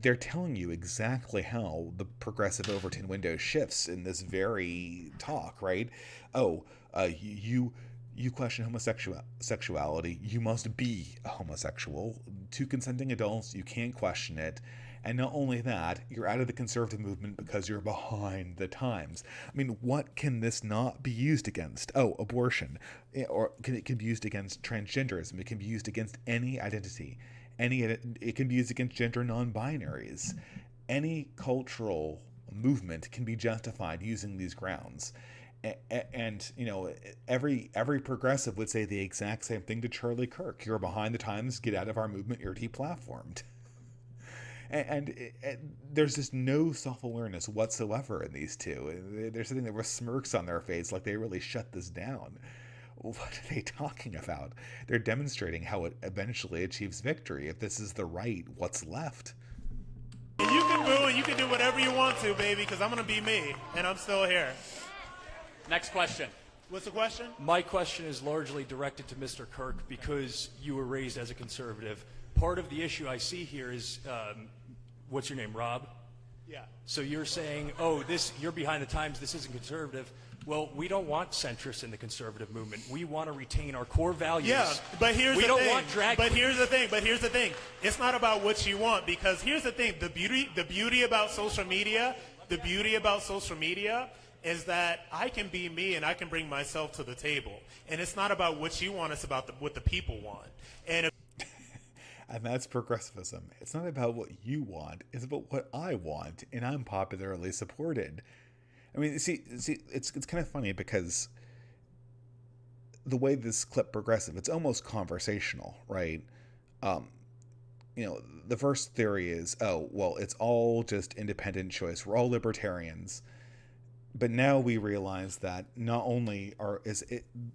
they're telling you exactly how the progressive Overton window shifts in this very talk, right? You question homosexuality, you must be a homosexual. Two consenting adults, you can't question it. And not only that, you're out of the conservative movement because you're behind the times. I mean, what can this not be used against? Abortion. Or it can be used against transgenderism. It can be used against any identity. It can be used against gender non-binaries. Any cultural movement can be justified using these grounds. And every progressive would say the exact same thing to Charlie Kirk. You're behind the times. Get out of our movement. You're deplatformed. And there's just no self-awareness whatsoever in these two. They're sitting there with smirks on their face like they really shut this down. What are they talking about? They're demonstrating how it eventually achieves victory. If this is the right, what's left? You can boo and you can do whatever you want to, baby, because I'm going to be me, and I'm still here. Next question. What's the question? My question is largely directed to Mr. Kirk because you were raised as a conservative. Part of the issue I see here is, what's your name, Rob? Yeah. So you're saying, you're behind the times, this isn't conservative. Well, we don't want centrists in the conservative movement. We want to retain our core values. Yeah, but here's the thing. We don't want drag. But here's the thing. It's not about what you want, because here's the thing. The beauty about social media, is that I can be me and I can bring myself to the table. And it's not about what you want, it's about what the people want. And that's progressivism. It's not about what you want, it's about what I want, and I'm popularly supported. I mean, see, it's kind of funny because the way this clip progressive, it's almost conversational, right? The first theory is, it's all just independent choice. We're all libertarians. But now we realize that not only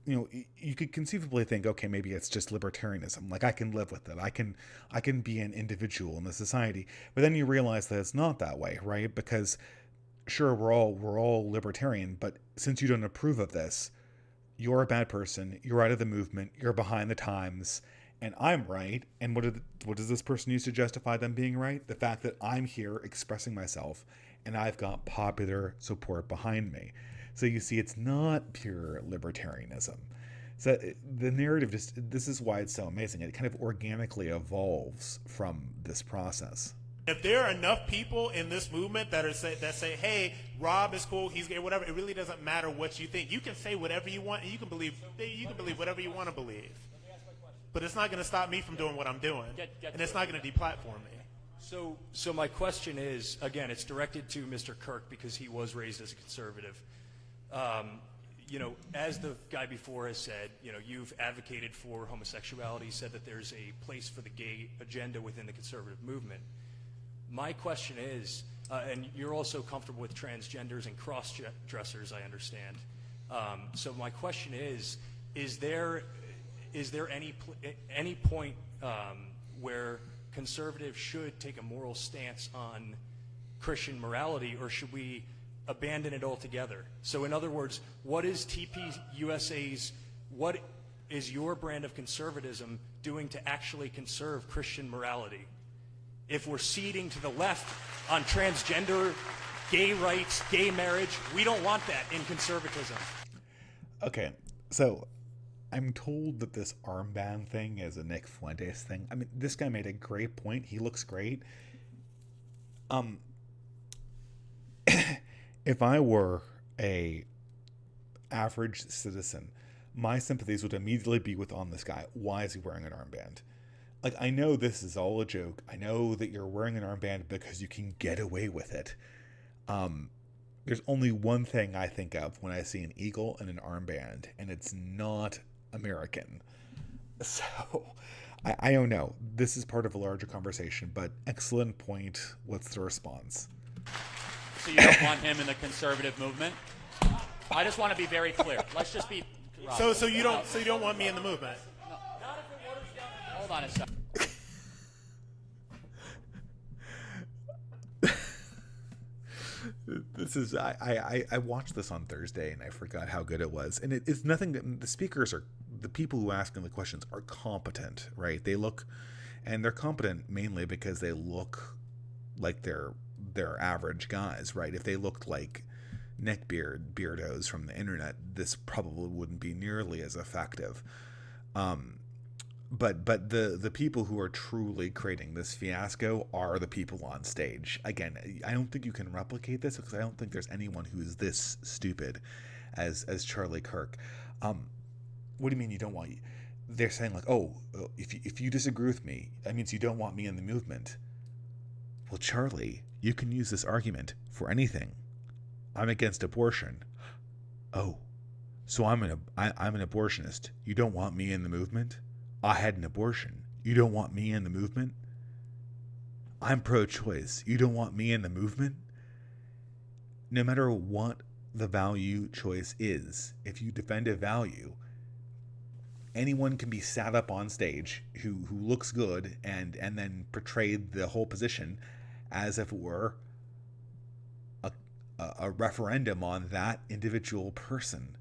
you could conceivably think, okay, maybe it's just libertarianism. Like, I can live with it. I can be an individual in the society. But then you realize that it's not that way, right? Because sure, we're all libertarian, but since you don't approve of this, you're a bad person. You're out of the movement. You're behind the times, and I'm right. And what does this person use to justify them being right? The fact that I'm here expressing myself, and I've got popular support behind me. So you see, it's not pure libertarianism. So the narrative this is why it's so amazing. It kind of organically evolves from this process. if there are enough people in this movement that say, hey, Rob is cool, he's gay, whatever, it really doesn't matter what you think. You can say whatever you want, and you can believe whatever you want to believe. But it's not going to stop me from doing what I'm doing, and it's not going to deplatform me. So my question is, again, it's directed to Mr. Kirk because he was raised as a conservative. As the guy before has said, you've advocated for homosexuality, said that there's a place for the gay agenda within the conservative movement. My question is, and you're also comfortable with transgenders and cross-dressers, I understand. So my question is there any point where conservatives should take a moral stance on Christian morality, or should we abandon it altogether? So in other words, what is what is your brand of conservatism doing to actually conserve Christian morality? If we're ceding to the left on transgender, gay rights, gay marriage, we don't want that in conservatism. Okay, so I'm told that this armband thing is a Nick Fuentes thing. I mean, this guy made a great point. He looks great. If I were a average citizen, my sympathies would immediately be with on this guy. Why is he wearing an armband? Like, I know this is all a joke. I know that you're wearing an armband because you can get away with it. There's only one thing I think of when I see an eagle and an armband, and it's not American. So I don't know. This is part of a larger conversation, but excellent point. What's the response? So you don't want him in the conservative movement? I just want to be very clear. Let's just be. Rob, So you don't want me in the movement? No. Hold on a second. This is I watched this on Thursday and I forgot how good it was. And it's nothing that the speakers are, the people who ask them the questions are competent, right? They're competent mainly because they look like they're average guys, right? If they looked like beardos from the internet, this probably wouldn't be nearly as effective. But the people who are truly creating this fiasco are the people on stage. Again, I don't think you can replicate this because I don't think there's anyone who is this stupid as Charlie Kirk. What do you mean you don't want? They're saying like, if you disagree with me, that means you don't want me in the movement. Well, Charlie, you can use this argument for anything. I'm against abortion. Oh, so I'm an abortionist. You don't want me in the movement? I had an abortion. You don't want me in the movement? I'm pro-choice. You don't want me in the movement? No matter what the value choice is, if you defend a value, anyone can be sat up on stage who looks good and then portrayed the whole position as if it were a referendum on that individual person.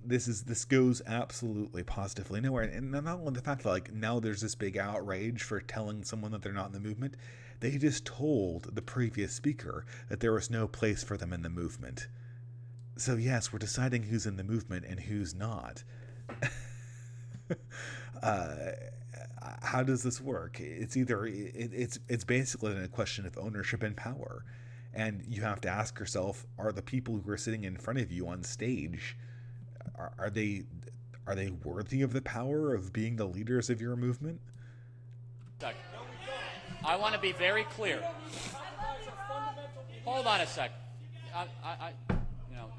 This goes absolutely positively nowhere. And not only the fact that like now there's this big outrage for telling someone that they're not in the movement, they just told the previous speaker that there was no place for them in the movement. So yes, we're deciding who's in the movement and who's not. How does this work? It's either it's basically a question of ownership and power, and you have to ask yourself: are the people who are sitting in front of you on stage, are they worthy of the power of being the leaders of your movement? I want to be very clear. Hold on a sec.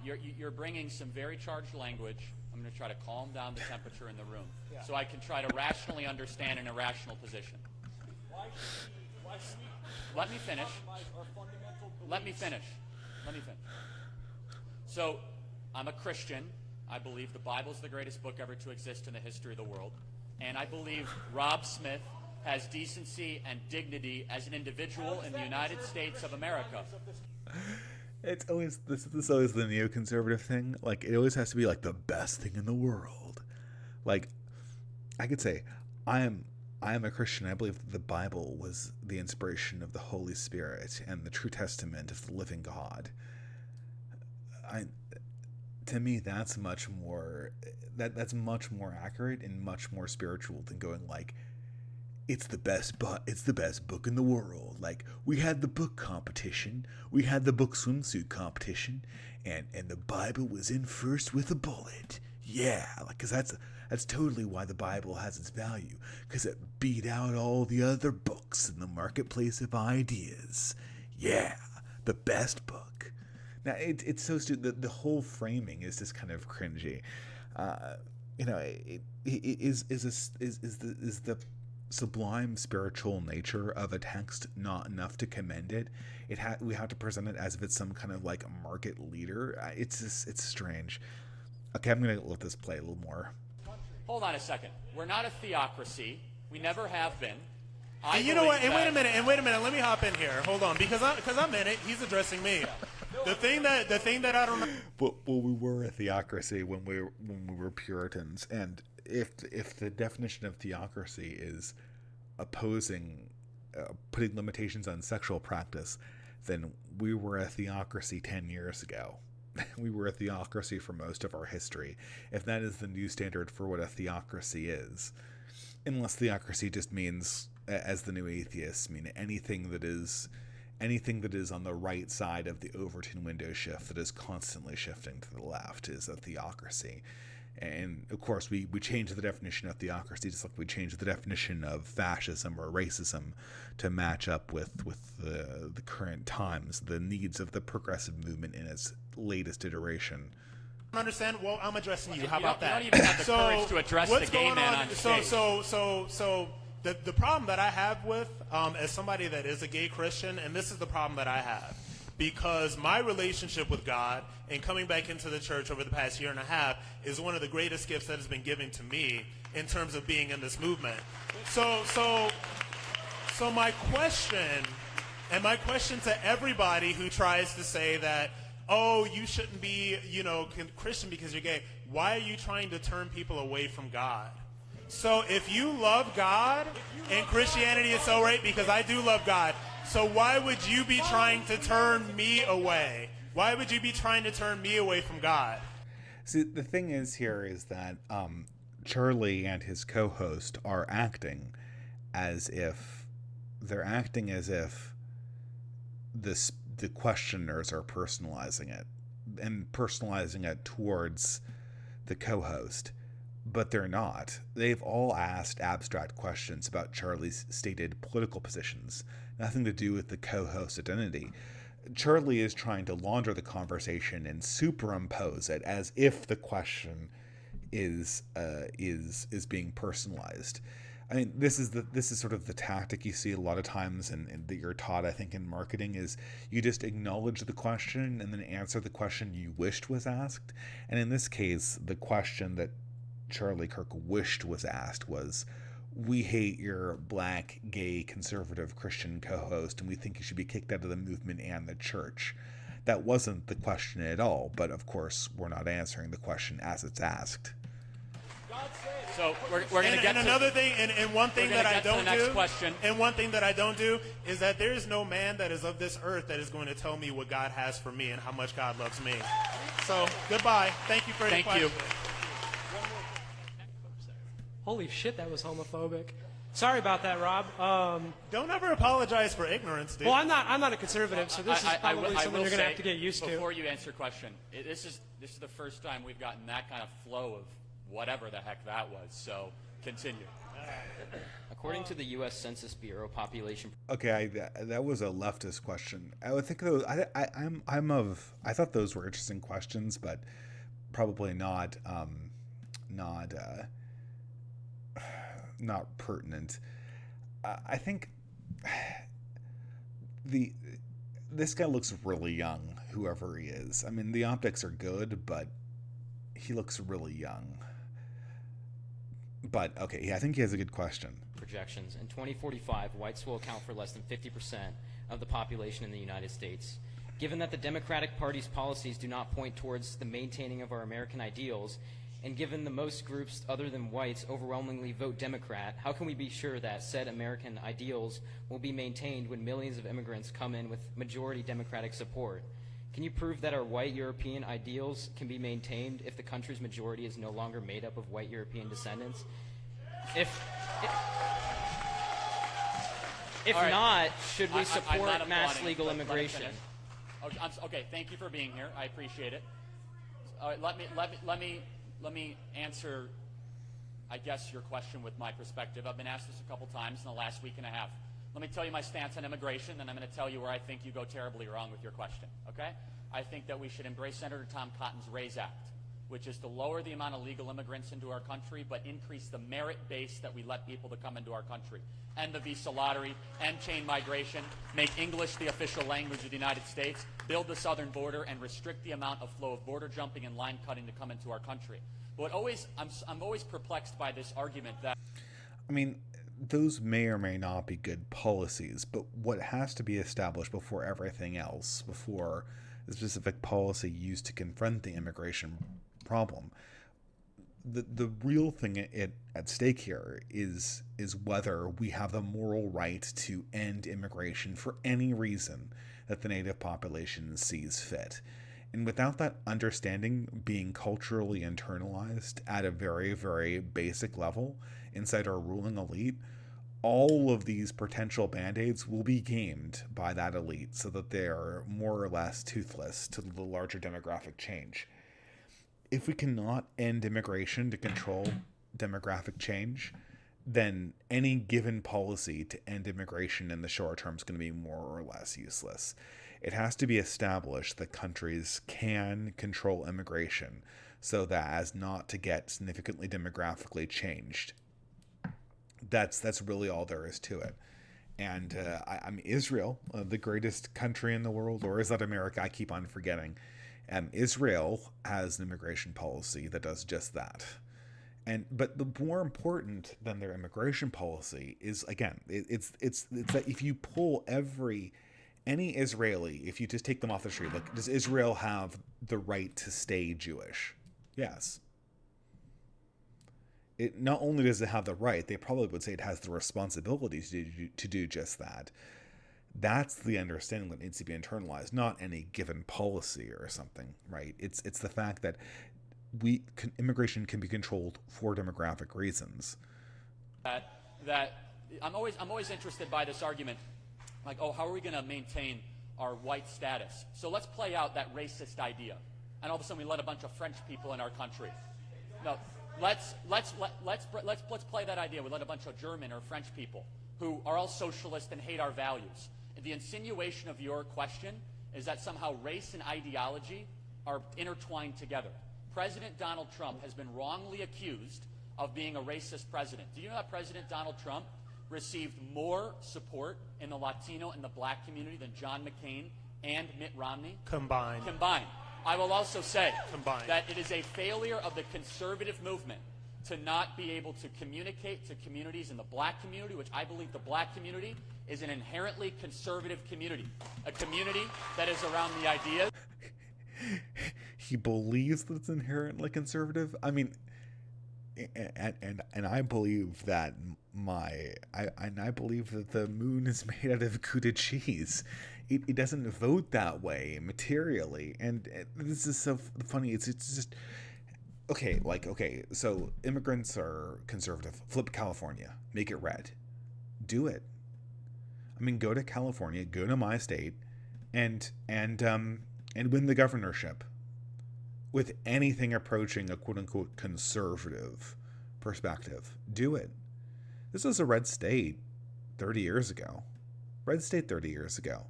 You're bringing some very charged language. I'm going to try to calm down the temperature in the room so I can try to rationally understand an irrational position. Let me finish. Let me finish. So, I'm a Christian. I believe the Bible is the greatest book ever to exist in the history of the world. And I believe Rob Smith has decency and dignity as an individual in the United States of America. It's always this is always the neoconservative thing. Like, it always has to be like the best thing in the world. Like, I could say I am a Christian. I believe that the Bible was the inspiration of the Holy Spirit and the true testament of the living God. To me, that's much more accurate and much more spiritual than going like, it's the best book in the world. Like, we had the book competition, we had the book swimsuit competition, and the Bible was in first with a bullet. Yeah, like, because that's totally why the Bible has its value, because it beat out all the other books in the marketplace of ideas. Yeah, the best book. Now it's so stupid. The whole framing is just kind of cringy. It is the sublime spiritual nature of a text not enough to commend it. We have to present it as if it's some kind of like market leader. It's strange. Okay, I'm gonna let this play a little more. Hold on a second. We're not a theocracy. We never have been. And you know what? And wait a minute. Let me hop in here. Hold on, because I'm in it. He's addressing me. The thing that I don't know. Well, we were a theocracy when we were Puritans, and if the definition of theocracy is opposing, putting limitations on sexual practice, then we were a theocracy 10 years ago. We were a theocracy for most of our history, if that is the new standard for what a theocracy is. Unless theocracy just means, as the new atheists mean, anything that is on the right side of the Overton window shift that is constantly shifting to the left is a theocracy. And of course, we changed the definition of theocracy just like we changed the definition of fascism or racism to match up with the current times, the needs of the progressive movement in its latest iteration. I don't understand. Well, I'm addressing you. How about that? You don't even have the courage to address the gay man on stage. So the problem that I have with, as somebody that is a gay Christian, and this is the problem that I have, because my relationship with God and coming back into the church over the past year and a half is one of the greatest gifts that has been given to me in terms of being in this movement. So my question to everybody who tries to say that, oh, you shouldn't be, Christian because you're gay, why are you trying to turn people away from God? So if you love God, and Christianity is so right, because I do love God, so why would you be trying to turn me away? Why would you be trying to turn me away from God? See, the thing is here is that Charlie and his co-host are acting as if the questioners are personalizing it, and personalizing it towards the co-host. But they're not. They've all asked abstract questions about Charlie's stated political positions, nothing to do with the co-host identity. Charlie is trying to launder the conversation and superimpose it as if the question is being personalized. I mean, this is sort of the tactic you see a lot of times, and that you're taught, I think, in marketing, is you just acknowledge the question and then answer the question you wished was asked. And in this case, the question that Charlie Kirk wished was asked was, we hate your black, gay, conservative Christian co-host, and we think you should be kicked out of the movement and the church. That wasn't the question at all, but of course we're not answering the question as it's asked. So we're going to get to another thing, and one thing that I don't do, question. And one thing that I don't do is that there is no man that is of this earth that is going to tell me what God has for me and how much God loves me. So goodbye. Thank you for your question. Thank you. Holy shit, that was homophobic. Sorry about that, Rob. Don't ever apologize for ignorance, dude. Well, I'm not a conservative, so this is probably something you're going to have to get used to. Before you answer your question, this is the first time we've gotten that kind of flow of whatever the heck that was. So continue. According to the U.S. Census Bureau, population. Okay, that was a leftist question. I would think those. I thought those were interesting questions, but probably not pertinent. I think this guy looks really young, whoever he is. I mean, the optics are good, but he looks really young. But okay, yeah, I think he has a good question. Projections. In 2045, whites will account for less than 50% of the population in the United States. Given that the Democratic Party's policies do not point towards the maintaining of our American ideals, and given the most groups other than whites overwhelmingly vote Democrat, how can we be sure that said American ideals will be maintained when millions of immigrants come in with majority Democratic support? Can you prove that our white European ideals can be maintained if the country's majority is no longer made up of white European descendants? If All right. not, should we I'm support not mass applauding, legal let me immigration? finish. Okay, thank you for being here. I appreciate it. All right, let me answer, I guess, your question with my perspective. I've been asked this a couple times in the last week and a half. Let me tell you my stance on immigration, and I'm going to tell you where I think you go terribly wrong with your question, okay? I think that we should embrace Senator Tom Cotton's RAISE Act, which is to lower the amount of legal immigrants into our country, but increase the merit base that we let people to come into our country. End the visa lottery, end chain migration, make English the official language of the United States, build the southern border, and restrict the amount of flow of border jumping and line cutting to come into our country. But I'm always perplexed by this argument that... I mean, those may or may not be good policies, but what has to be established before everything else, before the specific policy used to confront the immigration problem, the real thing at stake here is whether we have the moral right to end immigration for any reason that the native population sees fit. And without that understanding being culturally internalized at a very, very basic level inside our ruling elite, all of these potential band-aids will be gamed by that elite so that they are more or less toothless to the larger demographic change. If we cannot end immigration to control demographic change, then any given policy to end immigration in the short term is going to be more or less useless. It has to be established that countries can control immigration so that as not to get significantly demographically changed. That's really all there is to it. And I mean, Israel, the greatest country in the world, or is that America? I keep on forgetting. Israel has an immigration policy that does just that. But the more important than their immigration policy is, again, it's that if you pull any Israeli, if you just take them off the street, like, does Israel have the right to stay Jewish? Yes. It not only does it have the right, they probably would say it has the responsibility to do just that. That's the understanding that needs to be internalized, not any given policy or something, right? It's the fact that immigration can be controlled for demographic reasons. That I'm always interested by this argument, like, oh, how are we going to maintain our white status? So let's play out that racist idea, and all of a sudden we let a bunch of French people in our country. No, let's play that idea. We let a bunch of German or French people who are all socialist and hate our values. The insinuation of your question is that somehow race and ideology are intertwined together. President Donald Trump has been wrongly accused of being a racist president. Do you know that President Donald Trump received more support in the Latino and the black community than John McCain and Mitt Romney? Combined. I will also say Combined. that it is a failure of the conservative movement to not be able to communicate to communities in the black community, which I believe the black community is an inherently conservative community, a community that is around the ideas. He believes that it's inherently conservative. I mean, and I believe that I believe that the moon is made out of Gouda cheese. It doesn't vote that way materially, and this is so funny. It's just okay. So immigrants are conservative. Flip California, make it red. Do it. I mean, go to California, go to my state, and win the governorship with anything approaching a quote-unquote conservative perspective. Do it. This was a red state 30 years ago. Red state 30 years ago.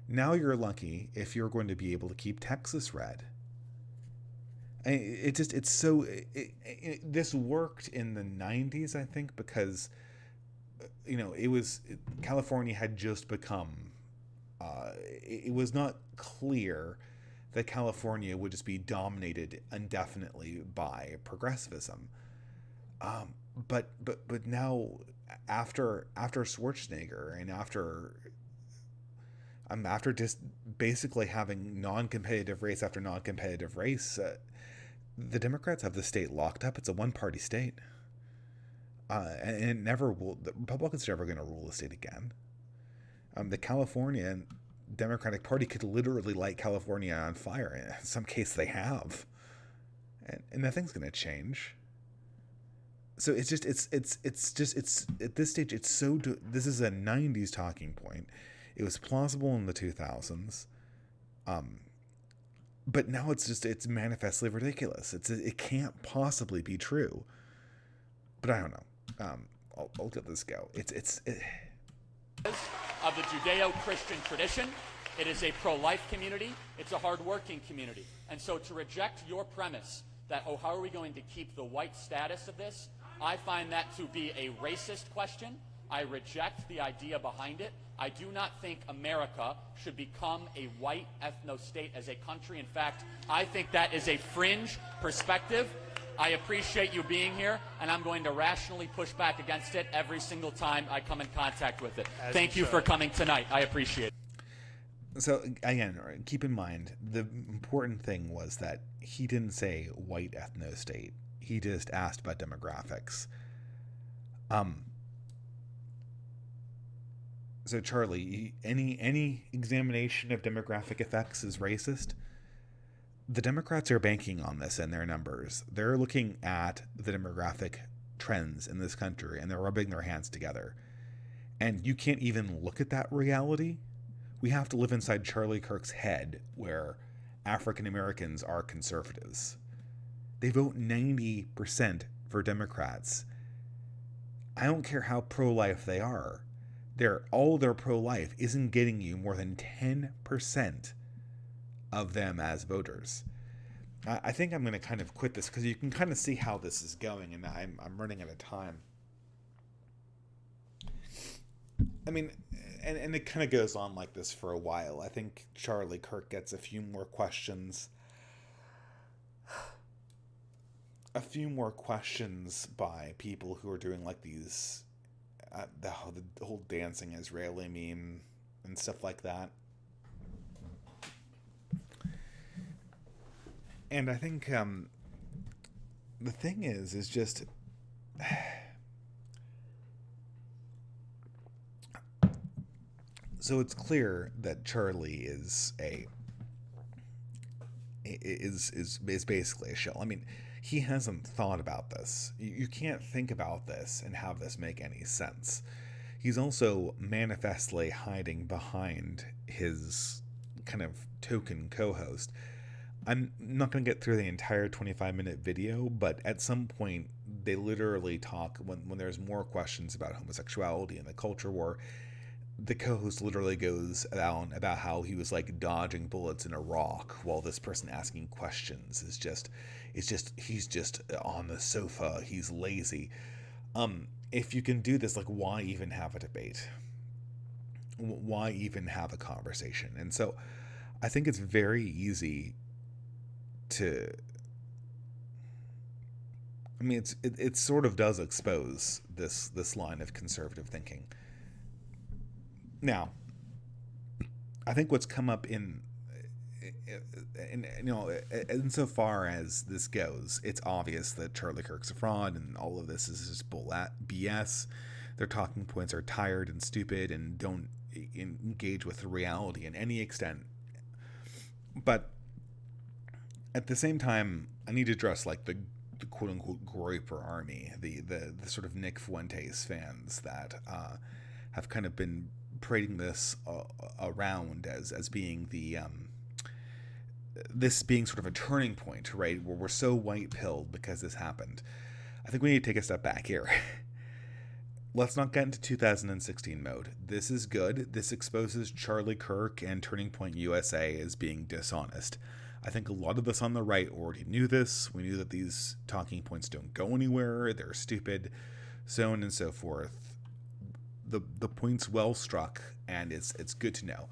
Now you're lucky if you're going to be able to keep Texas red. This worked in the 90s, I think, because, California had just become, it was not clear that California would just be dominated indefinitely by progressivism. But now, after Schwarzenegger and after just basically having non-competitive race after non-competitive race, the Democrats have the state locked up. It's a one-party state, and it never will. The Republicans are never going to rule the state again. The California Democratic Party could literally light California on fire. In some case, they have, and nothing's going to change. So it's at this stage. It's so. This is a '90s talking point. It was plausible in the 2000s, but now it's manifestly ridiculous. It can't possibly be true. But I don't know. I'll let this go. It's of the Judeo-Christian tradition. It is a pro-life community. It's a hard-working community. And so to reject your premise that, how are we going to keep the white status of this? I find that to be a racist question. I reject the idea behind it. I do not think America should become a white ethno-state as a country. In fact, I think that is a fringe perspective. I appreciate you being here, and I'm going to rationally push back against it every single time I come in contact with it. Thank you for coming tonight. I appreciate it. So, again, keep in mind, the important thing was that he didn't say white ethno-state. He just asked about demographics. So, Charlie, any examination of demographic effects is racist? The Democrats are banking on this in their numbers. They're looking at the demographic trends in this country, and they're rubbing their hands together. And you can't even look at that reality. We have to live inside Charlie Kirk's head, where African Americans are conservatives. They vote 90% for Democrats. I don't care how pro-life they are. All their pro-life isn't getting you more than 10% of them as voters. I think I'm going to kind of quit this because you can kind of see how this is going, and I'm running out of time. I mean, and it kind of goes on like this for a while. I think Charlie Kirk gets a few more questions by people who are doing like these the whole dancing Israeli meme and stuff like that. And I think the thing is just so it's clear that Charlie is basically a shell. I mean, he hasn't thought about this. You can't think about this and have this make any sense. He's also manifestly hiding behind his kind of token co-host. I'm not going to get through the entire 25-minute video, but at some point they literally talk, when there's more questions about homosexuality and the culture war, the co-host literally goes on about how he was like dodging bullets in Iraq while this person asking questions is just he's just on the sofa, he's lazy. If you can do this, like, why even have a debate? Why even have a conversation? And so I think it's very easy to, I mean, it sort of does expose this line of conservative thinking. Now, I think what's come up insofar as this goes, it's obvious that Charlie Kirk's a fraud and all of this is just BS. Their talking points are tired and stupid and don't engage with reality in any extent. But at the same time, I need to address like the quote-unquote Groyper army, the sort of Nick Fuentes fans that have kind of been parading this around as being this being sort of a turning point, right, where we're so white-pilled because this happened. I think we need to take a step back here. Let's not get into 2016 mode. This is good. This exposes Charlie Kirk and Turning Point USA as being dishonest. I think a lot of us on the right already knew this. We knew that these talking points don't go anywhere. They're stupid, so on and so forth. The point's well struck, and it's good to know.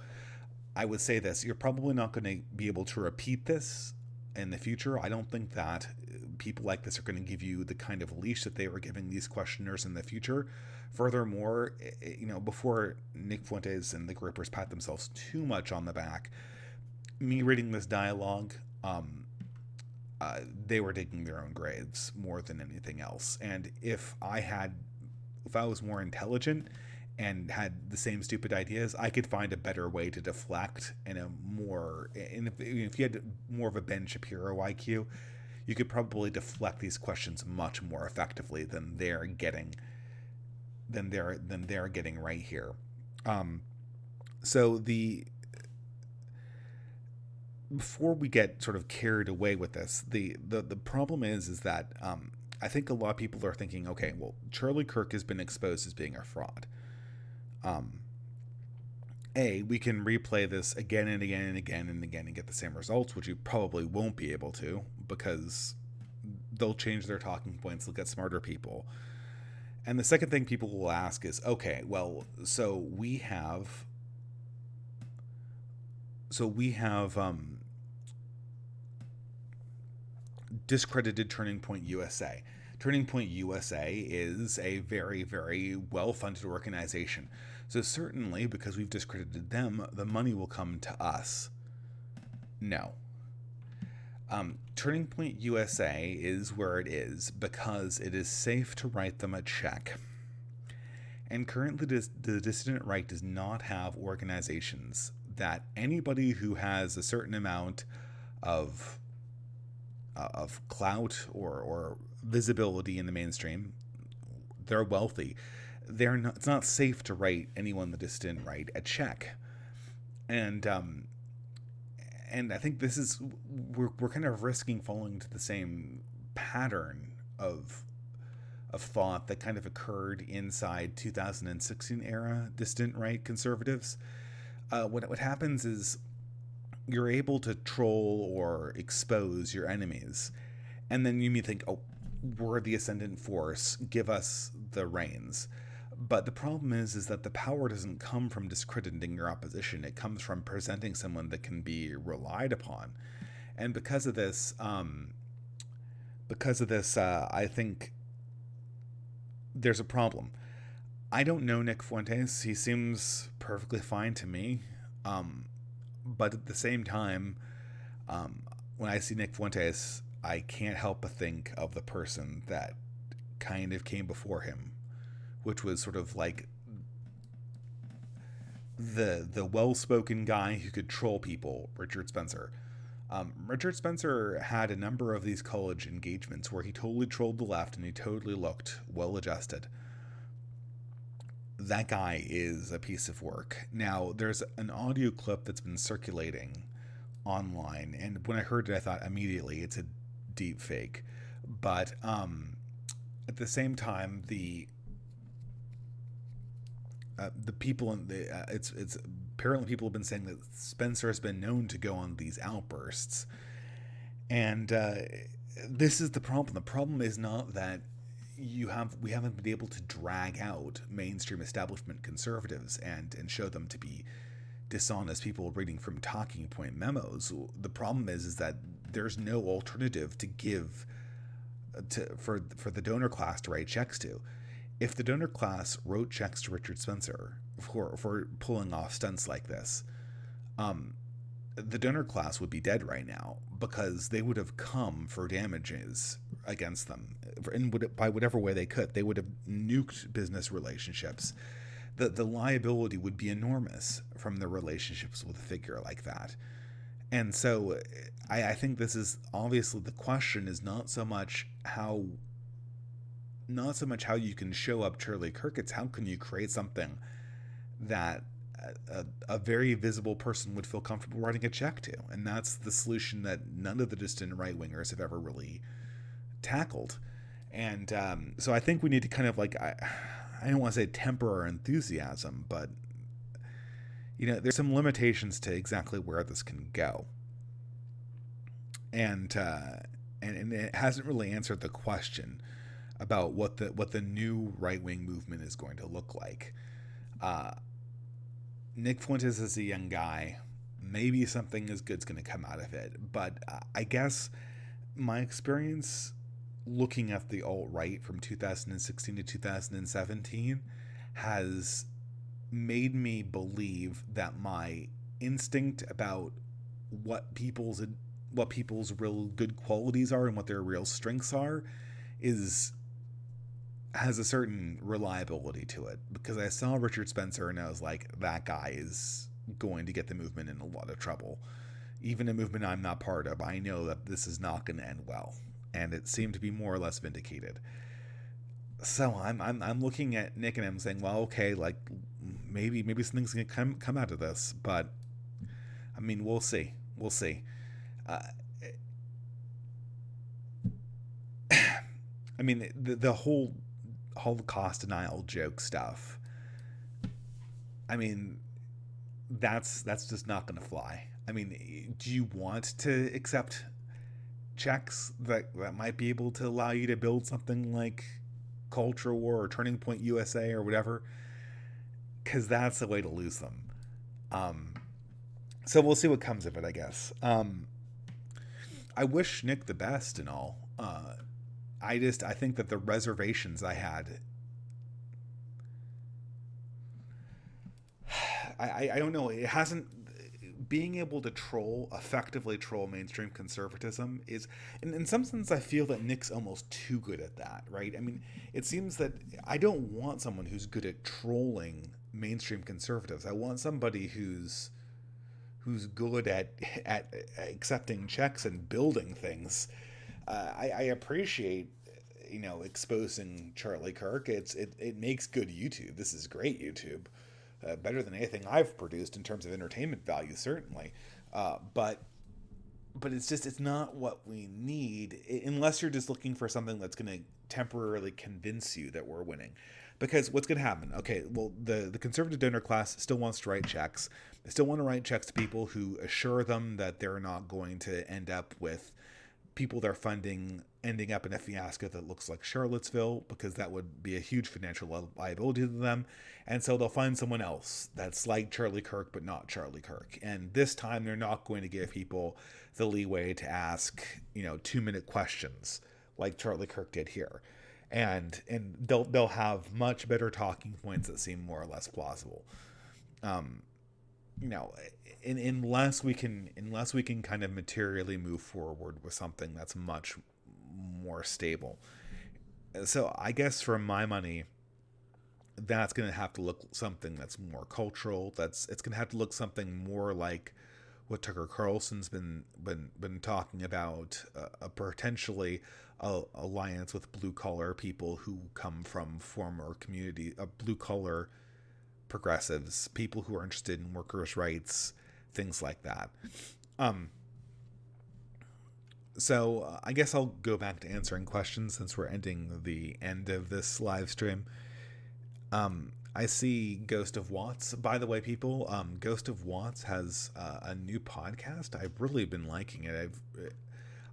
I would say this: you're probably not going to be able to repeat this in the future. I don't think that people like this are going to give you the kind of leash that they were giving these questioners in the future. Furthermore, before Nick Fuentes and the Grippers pat themselves too much on the back, me reading this dialogue, they were digging their own graves more than anything else. And if I was more intelligent and had the same stupid ideas, I could find a better way to deflect and if you had more of a Ben Shapiro IQ, you could probably deflect these questions much more effectively than they're getting right here. Before we get sort of carried away with this, the problem is that I think a lot of people are thinking, okay, well, Charlie Kirk has been exposed as being a fraud. We can replay this again and again and again and again and get the same results, which you probably won't be able to because they'll change their talking points, they'll get smarter people. And the second thing people will ask is, okay, well, so we have discredited Turning Point USA. Turning Point USA is a very, very well-funded organization. So certainly, because we've discredited them, the money will come to us. No. Turning Point USA is where it is because it is safe to write them a check. And currently, the dissident right does not have organizations that anybody who has a certain amount of clout or visibility in the mainstream, they're wealthy. It's not safe to write anyone the dissident right a check. And I think this is we're kind of risking falling into the same pattern of thought that kind of occurred inside 2016 era dissident right conservatives. What happens is you're able to troll or expose your enemies, and then you may think, oh, we're the ascendant force, give us the reins. But the problem is that the power doesn't come from discrediting your opposition. It comes from presenting someone that can be relied upon. And because of this, I think there's a problem. I don't know Nick Fuentes. He seems perfectly fine to me. But at the same time, when I see Nick Fuentes, I can't help but think of the person that kind of came before him, which was sort of like the well-spoken guy who could troll people, Richard Spencer. Richard Spencer had a number of these college engagements where he totally trolled the left and he totally looked well-adjusted. That guy is a piece of work. Now, there's an audio clip that's been circulating online, and when I heard it, I thought immediately it's a deep fake. But at the same time, the people in it's apparently people have been saying that Spencer has been known to go on these outbursts, and this is the problem. The problem is not that we haven't been able to drag out mainstream establishment conservatives and show them to be dishonest people reading from talking point memos. The problem is that there's no alternative to give for the donor class to write checks to. If the donor class wrote checks to Richard Spencer for pulling off stunts like this. The donor class would be dead right now because they would have come for damages against them by whatever way they could. They would have nuked business relationships. The liability would be enormous from the relationships with a figure like that. And so I think this is obviously, the question is not so much how you can show up Charlie Kirk, it's how can you create something that a very visible person would feel comfortable writing a check to. And that's the solution that none of the distant right-wingers have ever really tackled. And so I think we need to kind of like, I don't want to say temper our enthusiasm, but there's some limitations to exactly where this can go. And it hasn't really answered the question about what the new right-wing movement is going to look like. Nick Fuentes is a young guy. Maybe something as good's going to come out of it. But I guess my experience looking at the alt-right from 2016 to 2017 has made me believe that my instinct about what people's real good qualities are and what their real strengths are has a certain reliability to it, because I saw Richard Spencer and I was like, that guy is going to get the movement in a lot of trouble. Even a movement I'm not part of, I know that this is not going to end well, and it seemed to be more or less vindicated. So I'm looking at Nick and I'm saying, well, okay, like maybe something's going to come out of this, but I mean, we'll see. I mean, the whole Holocaust denial joke stuff, I mean, that's just not going to fly. I mean, do you want to accept checks that might be able to allow you to build something like Culture War or Turning Point USA or whatever? Because that's the way to lose them. So we'll see what comes of it, I guess. I wish Nick the best and all. I think that the reservations I had, I don't know, it hasn't, being able to effectively troll mainstream conservatism is, in some sense, I feel that Nick's almost too good at that, right? I mean, it seems that I don't want someone who's good at trolling mainstream conservatives. I want somebody who's good at accepting checks and building things. I appreciate, exposing Charlie Kirk. It makes good YouTube. This is great YouTube. Better than anything I've produced in terms of entertainment value, certainly. But it's not what we need, unless you're just looking for something that's going to temporarily convince you that we're winning. Because what's going to happen? Okay, well, the conservative donor class still wants to write checks. They still want to write checks to people who assure them that they're not going to end up with people they're funding ending up in a fiasco that looks like Charlottesville, because that would be a huge financial liability to them. And so they'll find someone else that's like Charlie Kirk but not Charlie Kirk. And this time they're not going to give people the leeway to ask 2-minute questions like Charlie Kirk did here. And they'll have much better talking points that seem more or less plausible. Unless we can kind of materially move forward with something that's much more stable. So I guess for my money, that's going to have to look something that's more cultural. It's going to have to look something more like what Tucker Carlson's been talking about, a potentially alliance with blue collar people who come from former community, blue collar progressives, people who are interested in workers' rights, things like that. So I guess I'll go back to answering questions since we're ending the end of this live stream. I see Ghost of Watts. By the way, people, Ghost of Watts has a new podcast. I've really been liking it.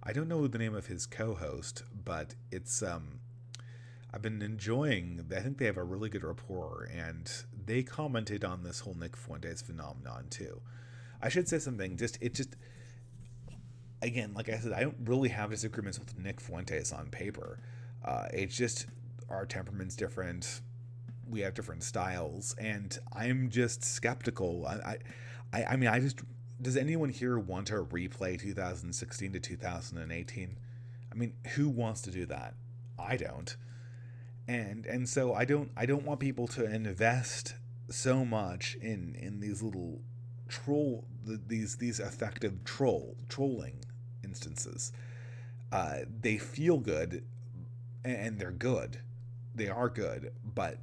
I don't know the name of his co-host, but it's I've been enjoying. I think they have a really good rapport, and they commented on this whole Nick Fuentes phenomenon too. I should say something. Again, like I said, I don't really have disagreements with Nick Fuentes on paper. It's just our temperament's different. we have different styles, and I'm just skeptical. I mean, does anyone here want to replay 2016 to 2018? I mean, who wants to do that? I don't. And so I don't want people to invest so much in these little these effective trolling instances. They feel good, and they're good. They are good, but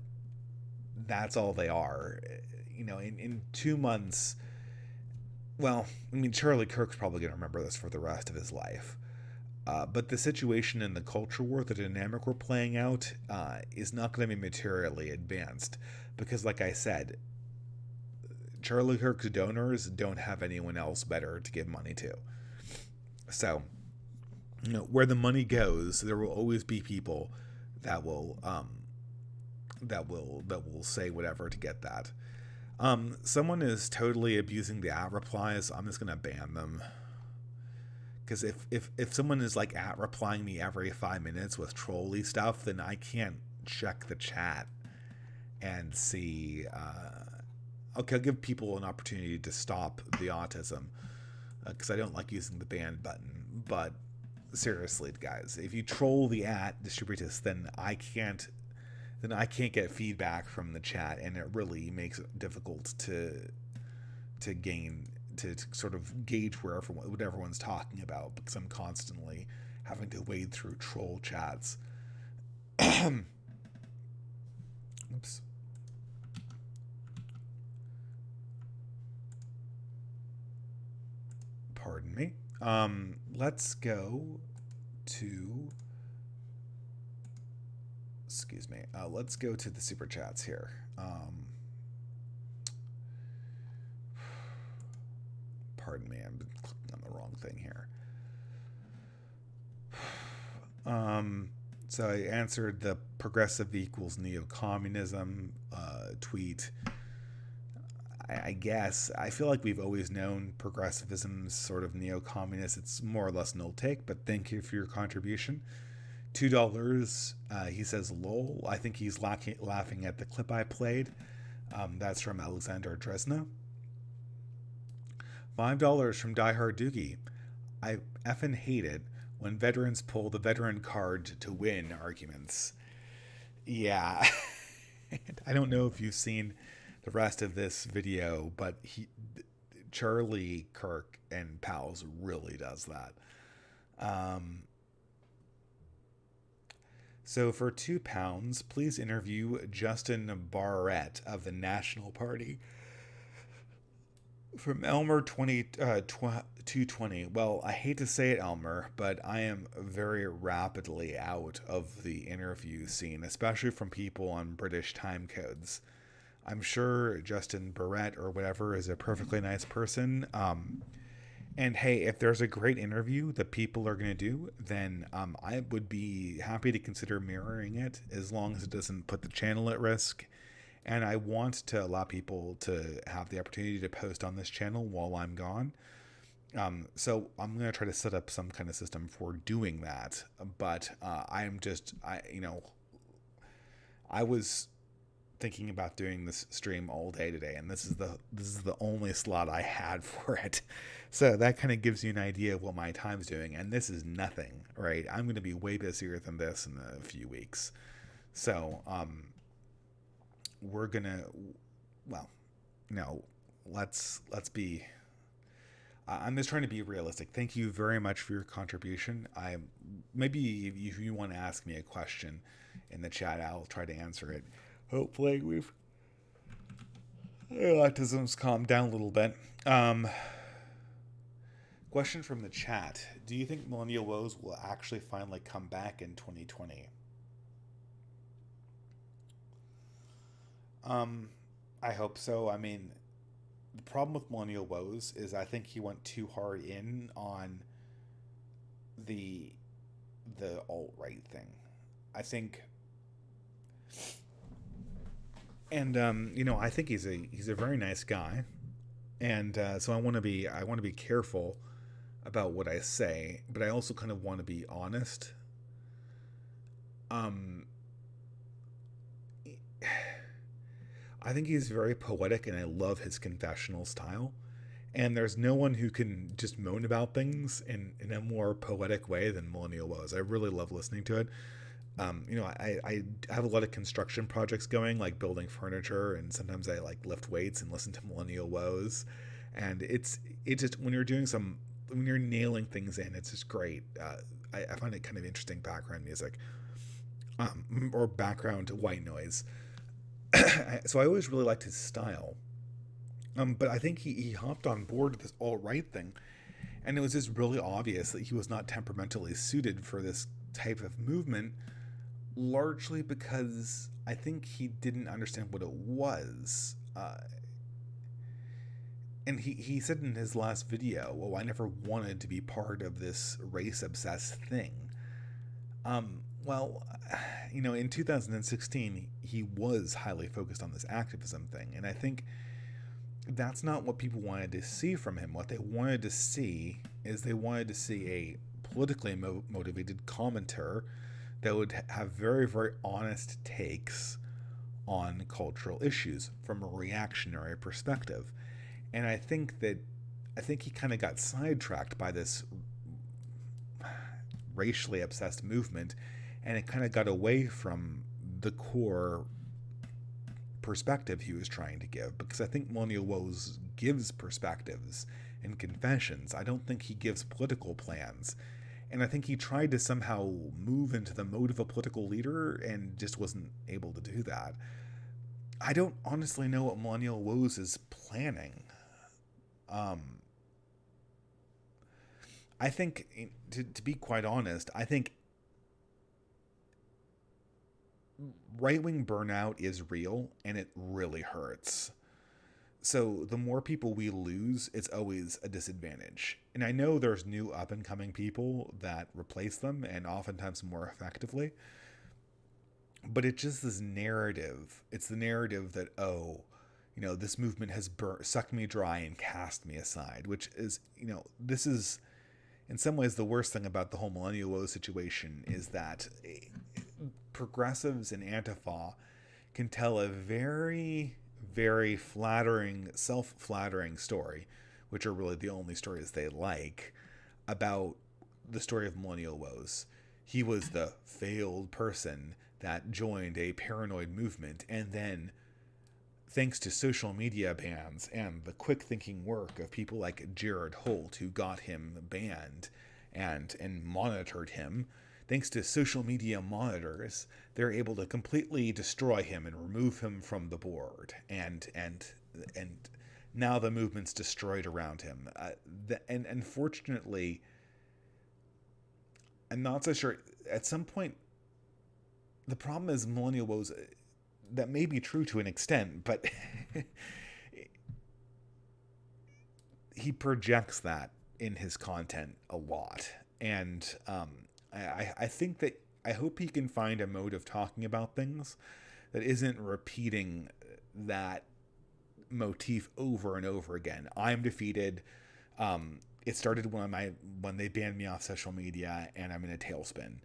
that's all they are. You know, in 2 months, well, I mean, Charlie Kirk's probably going to remember this for the rest of his life. But the situation in the culture war, the dynamic we're playing out, is not going to be materially advanced. Because, like I said, Charlie Kirk's donors don't have anyone else better to give money to. So, you know, where the money goes, there will always be people that will say whatever to get that. Someone is totally abusing the at replies. I'm just gonna ban them. Because if someone is like at replying me every 5 minutes with trolly stuff, then I can't check the chat and see. Okay, I'll give people an opportunity to stop the autism, because I don't like using the ban button. But seriously, guys, if you troll the at distributus, then I can't get feedback from the chat, and it really makes it difficult to sort of gauge what everyone's talking about, because I'm constantly having to wade through troll chats. Oops. Pardon me. Let's go to... Excuse me. Let's go to the super chats here. Pardon me, I'm clicking on the wrong thing here. So I answered the progressive equals neo-communism tweet. I guess I feel like we've always known progressivism's sort of neo-communist. It's more or less null take, but thank you for your contribution. $2. He says, "Lol." I think he's laughing at the clip I played. That's from Alexander Dresna. $5 from Diehard Doogie. I effing hate it when veterans pull the veteran card to win arguments. Yeah. I don't know if you've seen the rest of this video, but Charlie Kirk and Pals really does that. So for £2, please interview Justin Barrett of the National Party. From Elmer 220. Well, I hate to say it, Elmer, but I am very rapidly out of the interview scene, especially from people on British time codes. I'm sure Justin Barrett or whatever is a perfectly nice person. And hey, if there's a great interview that people are going to do, then I would be happy to consider mirroring it, as long as it doesn't put the channel at risk. And I want to allow people to have the opportunity to post on this channel while I'm gone. So I'm going to try to set up some kind of system for doing that. But I was thinking about doing this stream all day today, and this is the only slot I had for it. So that kind of gives you an idea of what my time's doing, and this is nothing, right? I'm going to be way busier than this in a few weeks. So we're gonna, well, no, let's be. I'm just trying to be realistic. Thank you very much for your contribution. Maybe if you want to ask me a question in the chat, I'll try to answer it. Hopefully autism's calmed down a little bit. Question from the chat: do you think Millennial Woes will actually finally come back in 2020? I hope so. I mean, the problem with Millennial Woes is I think he went too hard in on the alt-right thing. I think, and I think he's a very nice guy, and so I want to be careful about what I say, but I also kind of want to be honest. I think he's very poetic, and I love his confessional style. And there's no one who can just moan about things in a more poetic way than Millennial Woes. I really love listening to it. I have a lot of construction projects going, like building furniture, and sometimes I like lift weights and listen to Millennial Woes. And it just, when you're nailing things in, it's just great. I find it kind of interesting background music, or background white noise. So I always really liked his style. But I think he hopped on board with this alt-right thing, and it was just really obvious that he was not temperamentally suited for this type of movement, largely because I think he didn't understand what it was. And he said in his last video, "Oh, I never wanted to be part of this race-obsessed thing." Well, in 2016, he was highly focused on this activism thing, and I think that's not what people wanted to see from him. What they wanted to see is a politically motivated commenter that would have very, very honest takes on cultural issues from a reactionary perspective. And I think he kind of got sidetracked by this racially obsessed movement, and it kind of got away from the core perspective he was trying to give, because I think Millennial Woes gives perspectives and confessions. I don't think he gives political plans. And I think he tried to somehow move into the mode of a political leader and just wasn't able to do that. I don't honestly know what Millennial Woes is planning. I think, to be quite honest, I think right-wing burnout is real, and it really hurts. So the more people we lose, it's always a disadvantage. And I know there's new up-and-coming people that replace them, and oftentimes more effectively. But it's just this narrative. It's the narrative that, this movement has sucked me dry and cast me aside, which is, this is, in some ways, the worst thing about the whole Millennial Woes situation is that progressives and Antifa can tell a very, very flattering, self-flattering story, which are really the only stories they like, about the story of Millennial Woes. He was the failed person that joined a paranoid movement, and then, thanks to social media bans and the quick thinking work of people like Jared Holt, who got him banned and monitored him, thanks to social media monitors, they're able to completely destroy him and remove him from the board. And now the movement's destroyed around him. And unfortunately, I'm not so sure. At some point, the problem is Millennial Woes, that may be true to an extent, but he projects that in his content a lot. And I think that, I hope he can find a mode of talking about things that isn't repeating that motif over and over again. I'm defeated. It started when they banned me off social media, and I'm in a tailspin.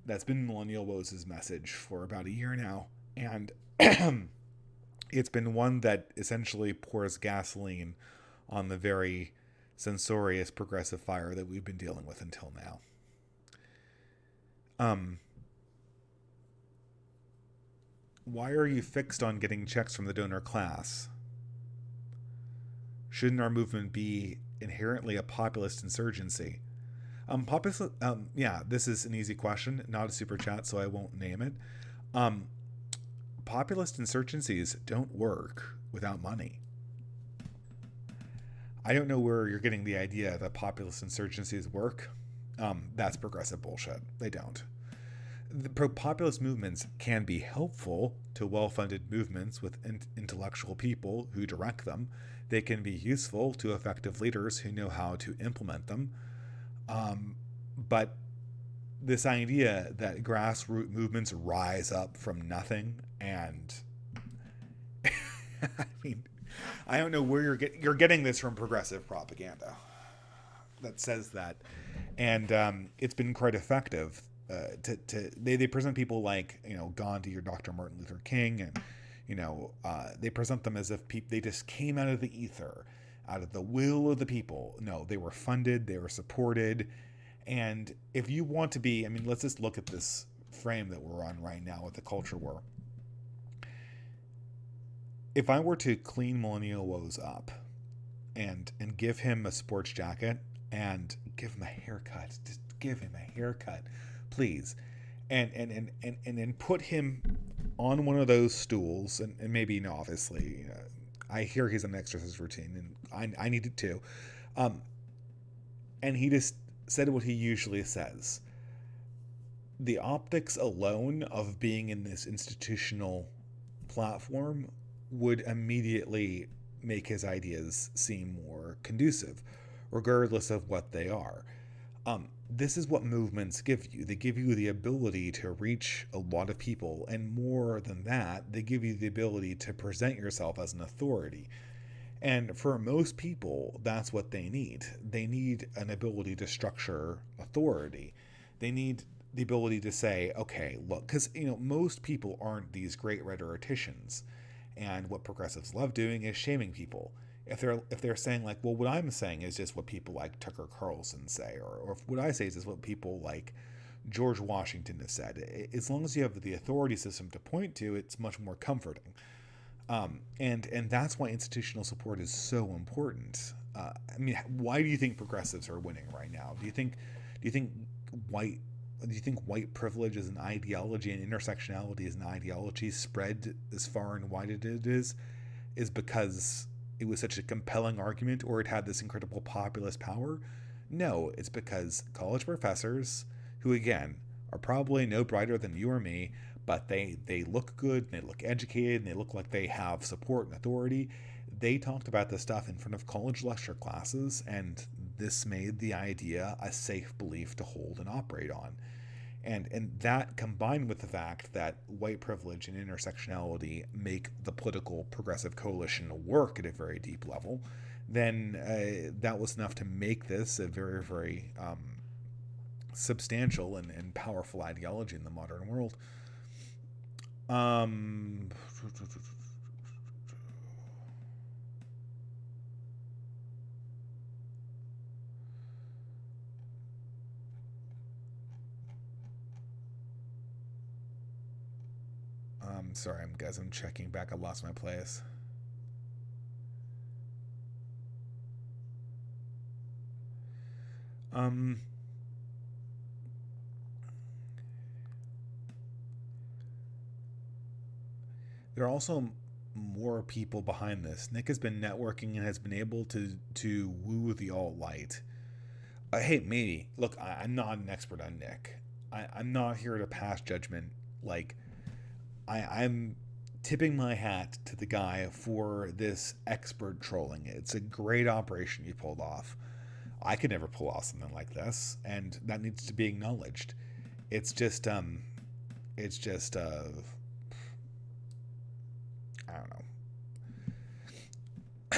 That's been Millennial Woes' message for about a year now, and it's been one that essentially pours gasoline on the very censorious progressive fire that we've been dealing with until now. Why are you fixed on getting checks from the donor class? Shouldn't our movement be inherently a populist insurgency? This is an easy question, not a super chat, so I won't name it. Populist insurgencies don't work without money. I don't know where you're getting the idea that populist insurgencies work. That's progressive bullshit. They don't. The populist movements can be helpful to well-funded movements with intellectual people who direct them. They can be useful to effective leaders who know how to implement them. But this idea that grassroots movements rise up from nothing, and I mean, I don't know where you're getting this from progressive propaganda that says that, and it's been quite effective. They present people like Gandhi or Dr. Martin Luther King, and They present them as if they just came out of the ether, out of the will of the people. No, they were funded, they were supported. And if you want to be, let's just look at this frame that we're on right now with the culture war. If I were to clean Millennial Woes up and give him a sports jacket and give him a haircut, just give him a haircut, please, and put him on one of those stools, and maybe, obviously, I hear he's an exercise routine, and I need it too, and he just said what he usually says. The optics alone of being in this institutional platform would immediately make his ideas seem more conducive, regardless of what they are. This is what movements give you. They give you the ability to reach a lot of people, and more than that, they give you the ability to present yourself as an authority. And for most people, that's what they need. They need an ability to structure authority. They need the ability to say, okay, look, because, most people aren't these great rhetoricians. And what progressives love doing is shaming people. If they're saying, like, well, what I'm saying is just what people like Tucker Carlson say, or if what I say is just what people like George Washington has said. As long as you have the authority system to point to, it's much more comforting. And that's why institutional support is so important. Why do you think progressives are winning right now? Do you think white privilege is an ideology and intersectionality is an ideology spread as far and wide as it is because it was such a compelling argument, or it had this incredible populist power? No, it's because college professors, who again are probably no brighter than you or me, but they look good, and they look educated, and they look like they have support and authority. They talked about this stuff in front of college lecture classes, and this made the idea a safe belief to hold and operate on. And that, combined with the fact that white privilege and intersectionality make the political progressive coalition work at a very deep level, then that was enough to make this a very, very substantial and powerful ideology in the modern world. Sorry, guys, I'm checking back. I lost my place. There are also more people behind this. Nick has been networking and has been able to woo the alt-right. Hey, maybe. Look, I'm not an expert on Nick. I'm not here to pass judgment. Like, I'm tipping my hat to the guy for this expert trolling. It's a great operation you pulled off. I could never pull off something like this, and that needs to be acknowledged. It's just I don't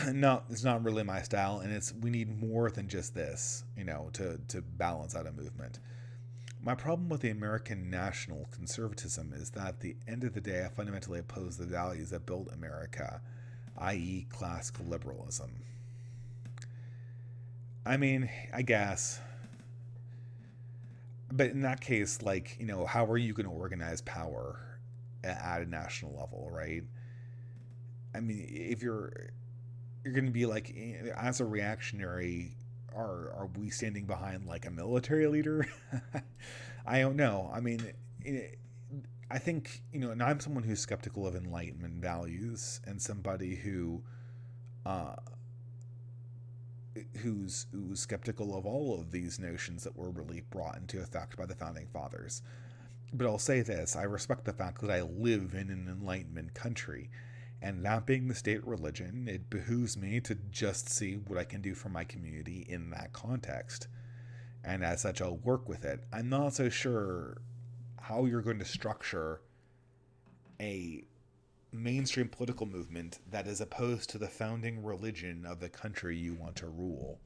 know. No, it's not really my style, and we need more than just this, to balance out a movement. My problem with the American national conservatism is that at the end of the day, I fundamentally oppose the values that built America, i.e. classical liberalism. I guess. But in that case, how are you going to organize power at a national level, right? If you're going to be as a reactionary, are we standing behind a military leader? I don't know. I think, and I'm someone who's skeptical of Enlightenment values, and somebody who's skeptical of all of these notions that were really brought into effect by the Founding Fathers. But I'll say this, I respect the fact that I live in an Enlightenment country, and that being the state religion, it behooves me to just see what I can do for my community in that context. And as such, I'll work with it. I'm not so sure how you're going to structure a mainstream political movement that is opposed to the founding religion of the country you want to rule.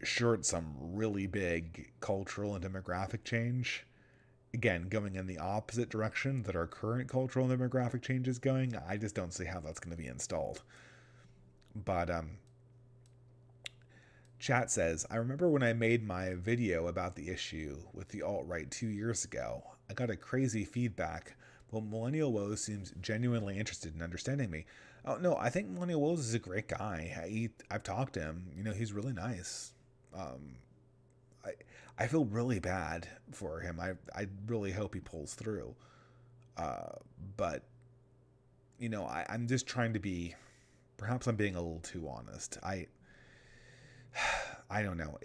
Sure, it's some really big cultural and demographic change, again, going in the opposite direction that our current cultural and demographic change is going. I just don't see how that's going to be installed. But chat says, I remember when I made my video about the issue with the alt-right 2 years ago. I got a crazy feedback, but Millennial Woes seems genuinely interested in understanding me. Oh, no, I think Millennial Woes is a great guy. I've talked to him. You know, he's really nice. I feel really bad for him. I really hope he pulls through. But, you know, I'm just trying to be... Perhaps I'm being a little too honest. I don't know.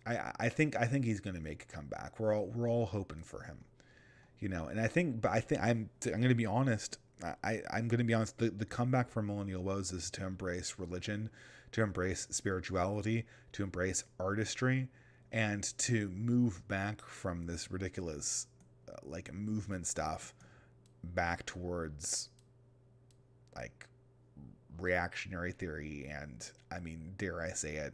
I think he's going to make a comeback. We're all hoping for him, you know. And I think I'm going to be honest. I'm going to be honest. The comeback for Millennial Woes is to embrace religion, to embrace spirituality, to embrace artistry, and to move back from this ridiculous like movement stuff back towards like reactionary theory and, I mean, dare I say it,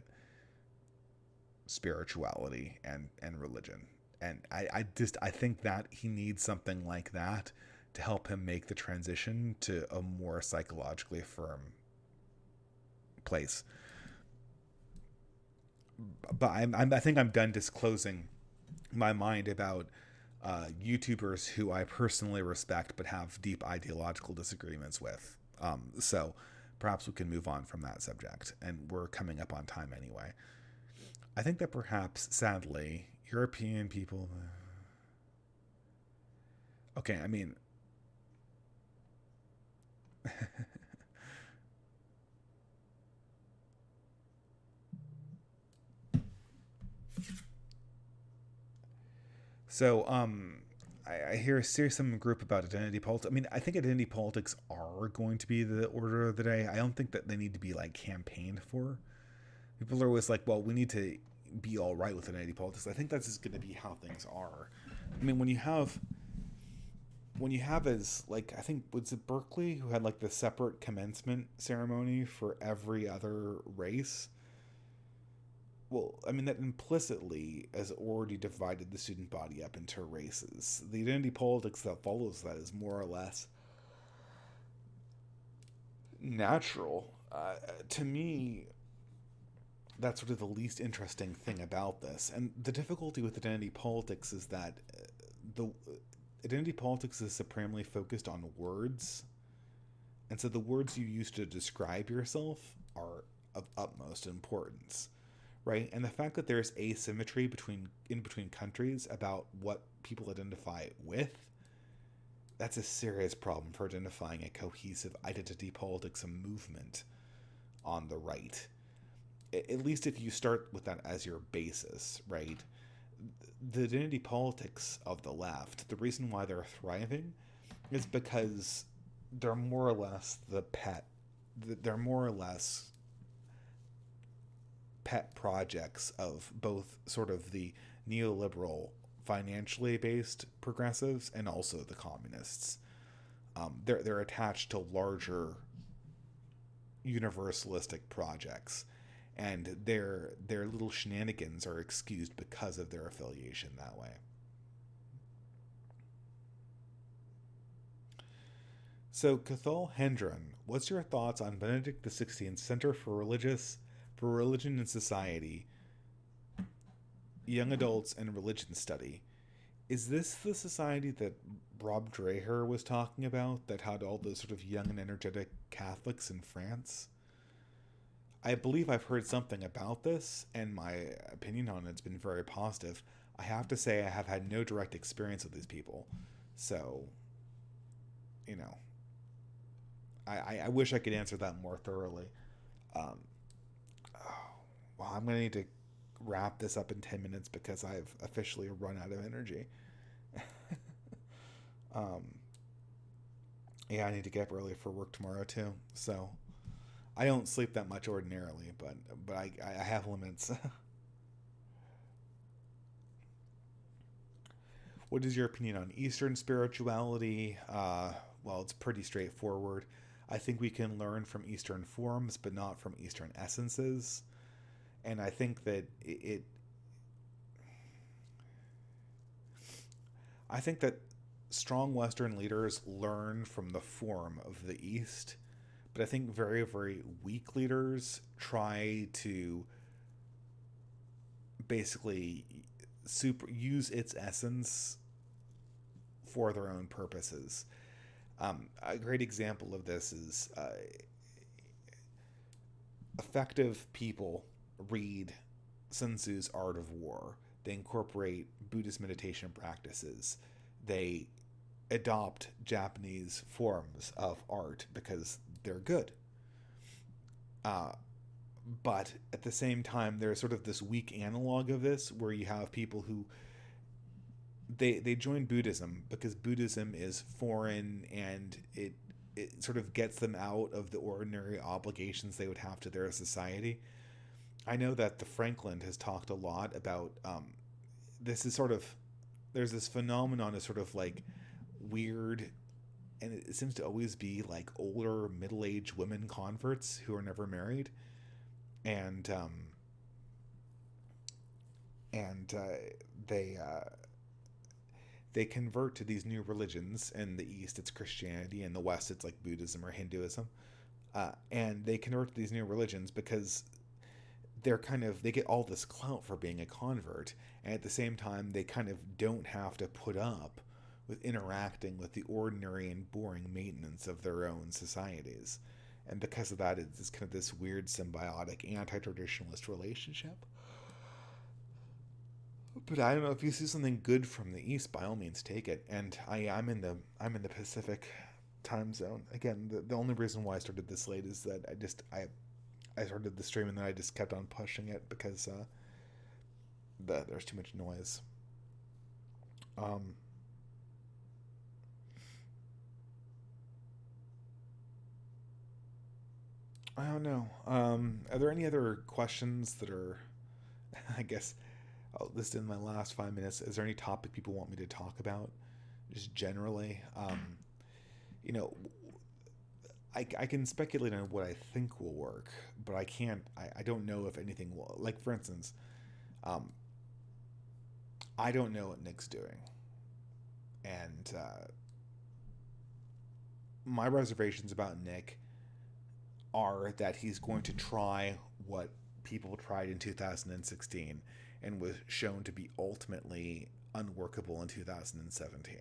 spirituality and religion. And I think that he needs something like that to help him make the transition to a more psychologically firm place. But I think I'm done disclosing my mind about YouTubers who I personally respect but have deep ideological disagreements with. So perhaps we can move on from that subject, and we're coming up on time anyway. I think that perhaps, sadly, European people... Okay, I mean... So, I hear some group about identity politics. I mean, I think identity politics are going to be the order of the day. I don't think that they need to be like campaigned for. People are always like, well, we need to be all right with identity politics. I think that's just going to be how things are. I mean, when you have as like, I think, was it Berkeley who had like the separate commencement ceremony for every other race? Well, I mean, that implicitly has already divided the student body up into races. The identity politics that follows that is more or less natural. To me, that's sort of the least interesting thing about this. And the difficulty with identity politics is that the identity politics is supremely focused on words. And so the words you use to describe yourself are of utmost importance. Right? And the fact that there's asymmetry in between countries about what people identify with, that's a serious problem for identifying a cohesive identity politics movement on the right. At least if you start with that as your basis, right? The identity politics of the left, the reason why they're thriving is because they're more or less they're more or less pet projects of both sort of the neoliberal, financially based progressives and also the communists. They're attached to larger universalistic projects, and their little shenanigans are excused because of their affiliation that way. So, Cathal Hendron, what's your thoughts on Benedict XVI's Center for Religion and Society, Young Adults and Religion Study? Is this the society that Rob Dreher was talking about, that had all those sort of young and energetic Catholics in France? I believe I've heard something about this, and my opinion on it's been very positive. I have to say I have had no direct experience with these people, so, you know, I wish I could answer that more thoroughly. Well, I'm going to need to wrap this up in 10 minutes because I've officially run out of energy. Yeah, I need to get up early for work tomorrow too. So I don't sleep that much ordinarily, but I have limits. What is your opinion on Eastern spirituality? Well, it's pretty straightforward. I think we can learn from Eastern forms, but not from Eastern essences. And I think that I think that strong Western leaders learn from the form of the East, but I think very, very weak leaders try to basically use its essence for their own purposes. A great example of this is effective people read Sun Tzu's Art of War. They incorporate Buddhist meditation practices. They adopt Japanese forms of art because they're good. But at the same time, there's sort of this weak analog of this where you have people who they join Buddhism because Buddhism is foreign and it sort of gets them out of the ordinary obligations they would have to their society. I know that the Franklin has talked a lot about this is sort of, there's this phenomenon of sort of like weird, and it seems to always be like older middle-aged women converts who are never married, and they convert to these new religions. In the East it's Christianity, in the West it's like Buddhism or Hinduism, and they convert to these new religions because they get all this clout for being a convert, and at the same time they kind of don't have to put up with interacting with the ordinary and boring maintenance of their own societies. And because of that, it's kind of this weird symbiotic anti-traditionalist relationship. But I don't know, if you see something good from the East, by all means take it. And I'm in the Pacific time zone. Again, the only reason why I started this late is that I started the stream and then I just kept on pushing it because there's too much noise. I don't know. Are there any other questions that are, I guess, this is in my last 5 minutes. Is there any topic people want me to talk about? Just generally? You know, I can speculate on what I think will work, but I don't know if anything will. Like, for instance, I don't know what Nick's doing. And my reservations about Nick are that he's going to try what people tried in 2016 and was shown to be ultimately unworkable in 2017.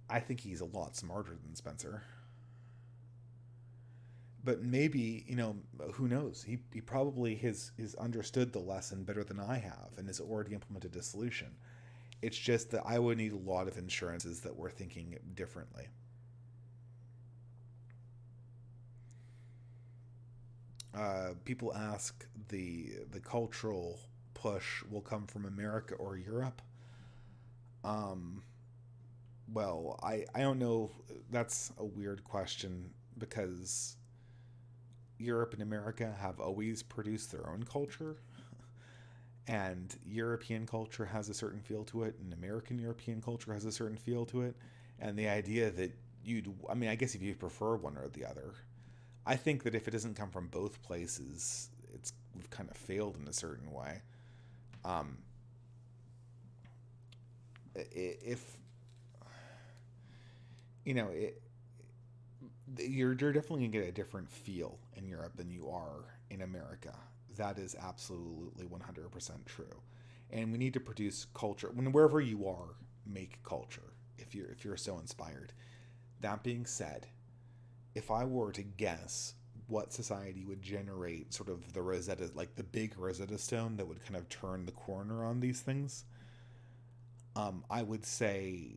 I think he's a lot smarter than Spencer. But maybe, who knows? He probably has understood the lesson better than I have and has already implemented a solution. It's just that I would need a lot of insurances that we're thinking differently. People ask the cultural push will come from America or Europe. Well, I don't know. That's a weird question because Europe and America have always produced their own culture, and European culture has a certain feel to it, and American European culture has a certain feel to it. And the idea that I guess if you prefer one or the other, I think that if it doesn't come from both places, we've kind of failed in a certain way. You're definitely gonna get a different feel in Europe than you are in America. That is absolutely 100% true. And we need to produce culture. Wherever you are, make culture if you're so inspired. That being said, if I were to guess what society would generate sort of the Rosetta, like the big Rosetta Stone that would kind of turn the corner on these things, I would say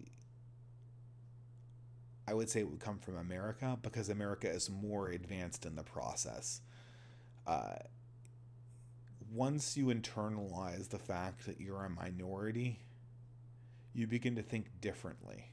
it would come from America, because America is more advanced in the process. Once you internalize the fact that you're a minority, you begin to think differently.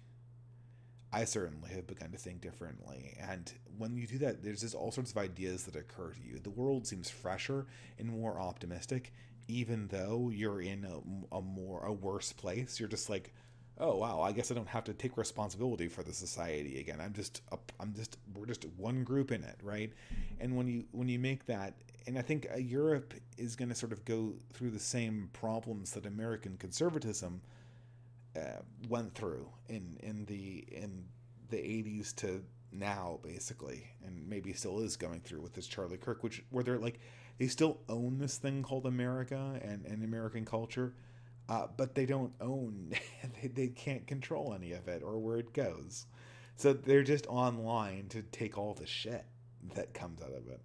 I certainly have begun to think differently, and when you do that, there's just all sorts of ideas that occur to you. The world seems fresher and more optimistic, even though you're in a worse place. You're just like, oh wow, I guess I don't have to take responsibility for the society again. We're just one group in it, right? And when you make that, and I think Europe is going to sort of go through the same problems that American conservatism went through in the 80s to now, basically, and maybe still is going through with this Charlie Kirk, where they're like, they still own this thing called America and American culture, but they don't own, they can't control any of it or where it goes. So they're just online to take all the shit that comes out of it.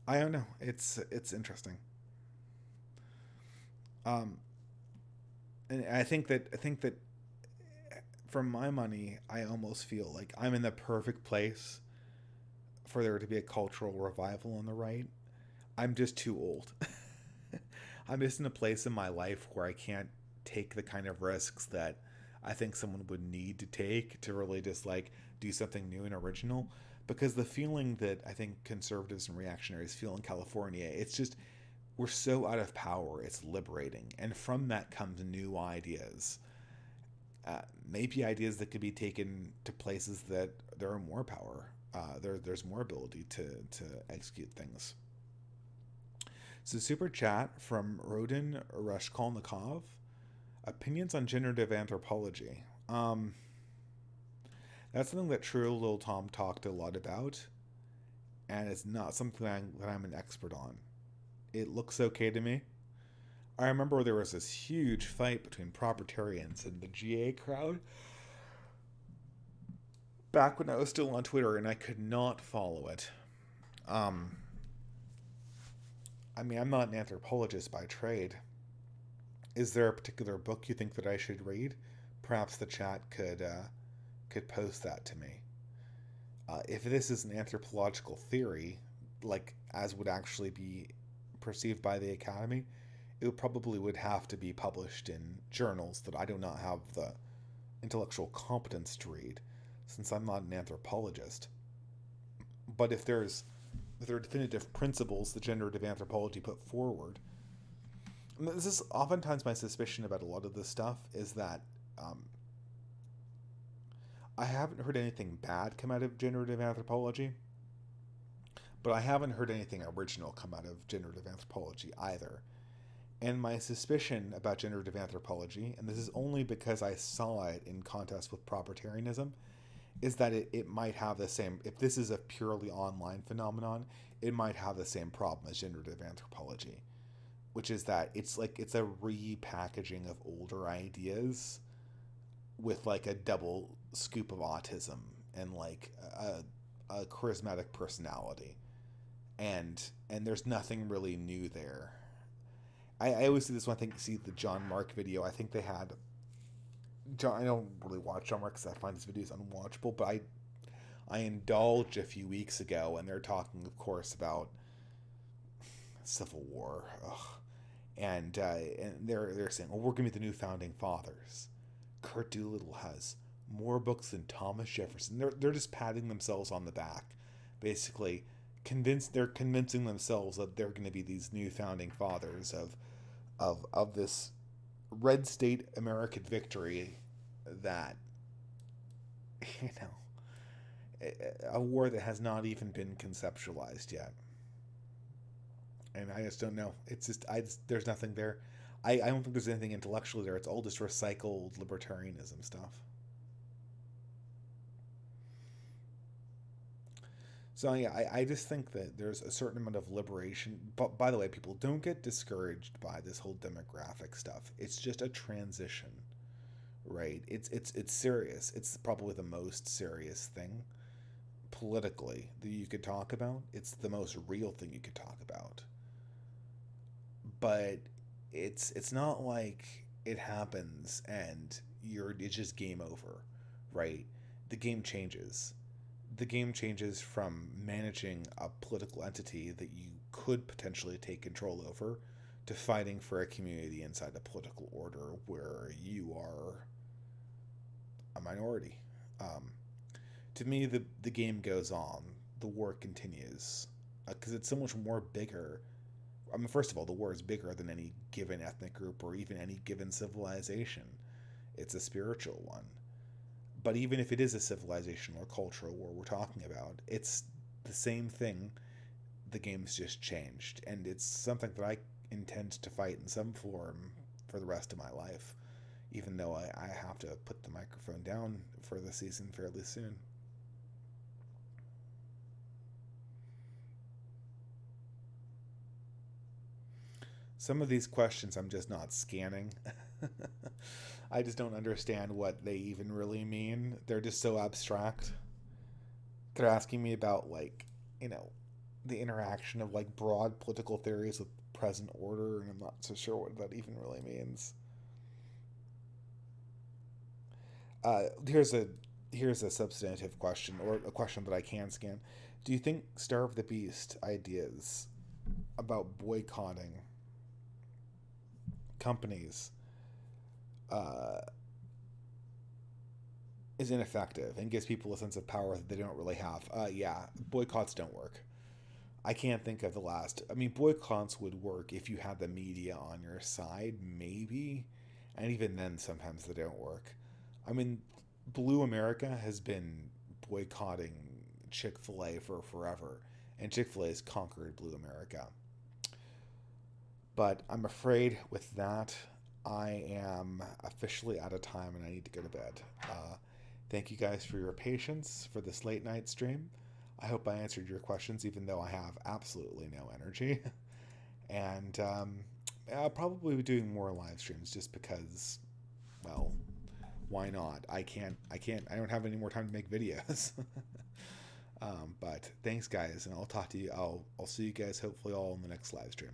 I don't know. It's interesting. And I think that for my money, I almost feel like I'm in the perfect place for there to be a cultural revival on the right. I'm just too old. I'm just in a place in my life where I can't take the kind of risks that I think someone would need to take to really just like do something new and original. Because the feeling that I think conservatives and reactionaries feel in California, it's just, we're so out of power, it's liberating. And from that comes new ideas. Maybe ideas that could be taken to places that there are more power. There's more ability to execute things. So super chat from Rodin Rashkolnikov. Opinions on generative anthropology. That's something that True Little Tom talked a lot about, and it's not something that I'm an expert on. It looks okay to me. I remember there was this huge fight between proprietarians and the GA crowd back when I was still on Twitter, and I could not follow it. I mean, I'm not an anthropologist by trade. Is there a particular book you think that I should read? Perhaps the chat could post that to me. If this is an anthropological theory, like as would actually be perceived by the Academy, it probably would have to be published in journals that I do not have the intellectual competence to read, since I'm not an anthropologist. But if there are definitive principles that generative anthropology put forward, and this is oftentimes my suspicion about a lot of this stuff, is that I haven't heard anything bad come out of generative anthropology, but I haven't heard anything original come out of generative anthropology either. And my suspicion about generative anthropology, and this is only because I saw it in contest with proprietarianism, is that it might have the same, if this is a purely online phenomenon, it might have the same problem as generative anthropology, which is that it's a repackaging of older ideas with like a double scoop of autism and like a charismatic personality, and there's nothing really new there. I always see this one thing, see the John Mark video. I think they had John. I don't really watch John Mark because I find his videos unwatchable, but I indulged a few weeks ago, and they're talking, of course, about Civil War. Ugh. And they're saying, "Oh, we're gonna be the new founding fathers." Kurt Doolittle has more books than Thomas Jefferson. They're just patting themselves on the back, basically they're convincing themselves that they're going to be these new founding fathers of this red state American victory that, you know, a war that has not even been conceptualized yet. And I just don't know. It's just there's nothing there. I don't think there's anything intellectually there. It's all just recycled libertarianism stuff. So yeah, I just think that there's a certain amount of liberation. But by the way, people, don't get discouraged by this whole demographic stuff. It's just a transition, right? It's serious. It's probably the most serious thing politically that you could talk about. It's the most real thing you could talk about. But it's not like it happens and it's just game over, right? The game changes. The game changes from managing a political entity that you could potentially take control over to fighting for a community inside a political order where you are a minority. To me, the game goes on. The war continues because it's so much more bigger. I mean, first of all, the war is bigger than any given ethnic group or even any given civilization. It's a spiritual one. But even if it is a civilizational or cultural war we're talking about, it's the same thing the game's just changed, and it's something that I intend to fight in some form for the rest of my life, even though I have to put the microphone down for the season fairly soon. Some of these questions I'm just not scanning. I just don't understand what they even really mean. They're just so abstract. They're asking me about, like, the interaction of, like, broad political theories with present order, and I'm not so sure what that even really means. Here's a substantive question, or a question that I can scan. Do you think Star of the Beast ideas about boycotting companies is ineffective and gives people a sense of power that they don't really have? Yeah, boycotts don't work. I can't think of the last. I mean, boycotts would work if you had the media on your side, maybe. And even then, sometimes they don't work. I mean, Blue America has been boycotting Chick-fil-A for forever. And Chick-fil-A has conquered Blue America. But I'm afraid with that, I am officially out of time and I need to go to bed. Thank you guys for your patience for this late night stream. I hope I answered your questions, even though I have absolutely no energy. And I'll probably be doing more live streams just because, well, why not? I don't have any more time to make videos. But thanks, guys, and I'll talk to you. I'll see you guys hopefully all in the next live stream.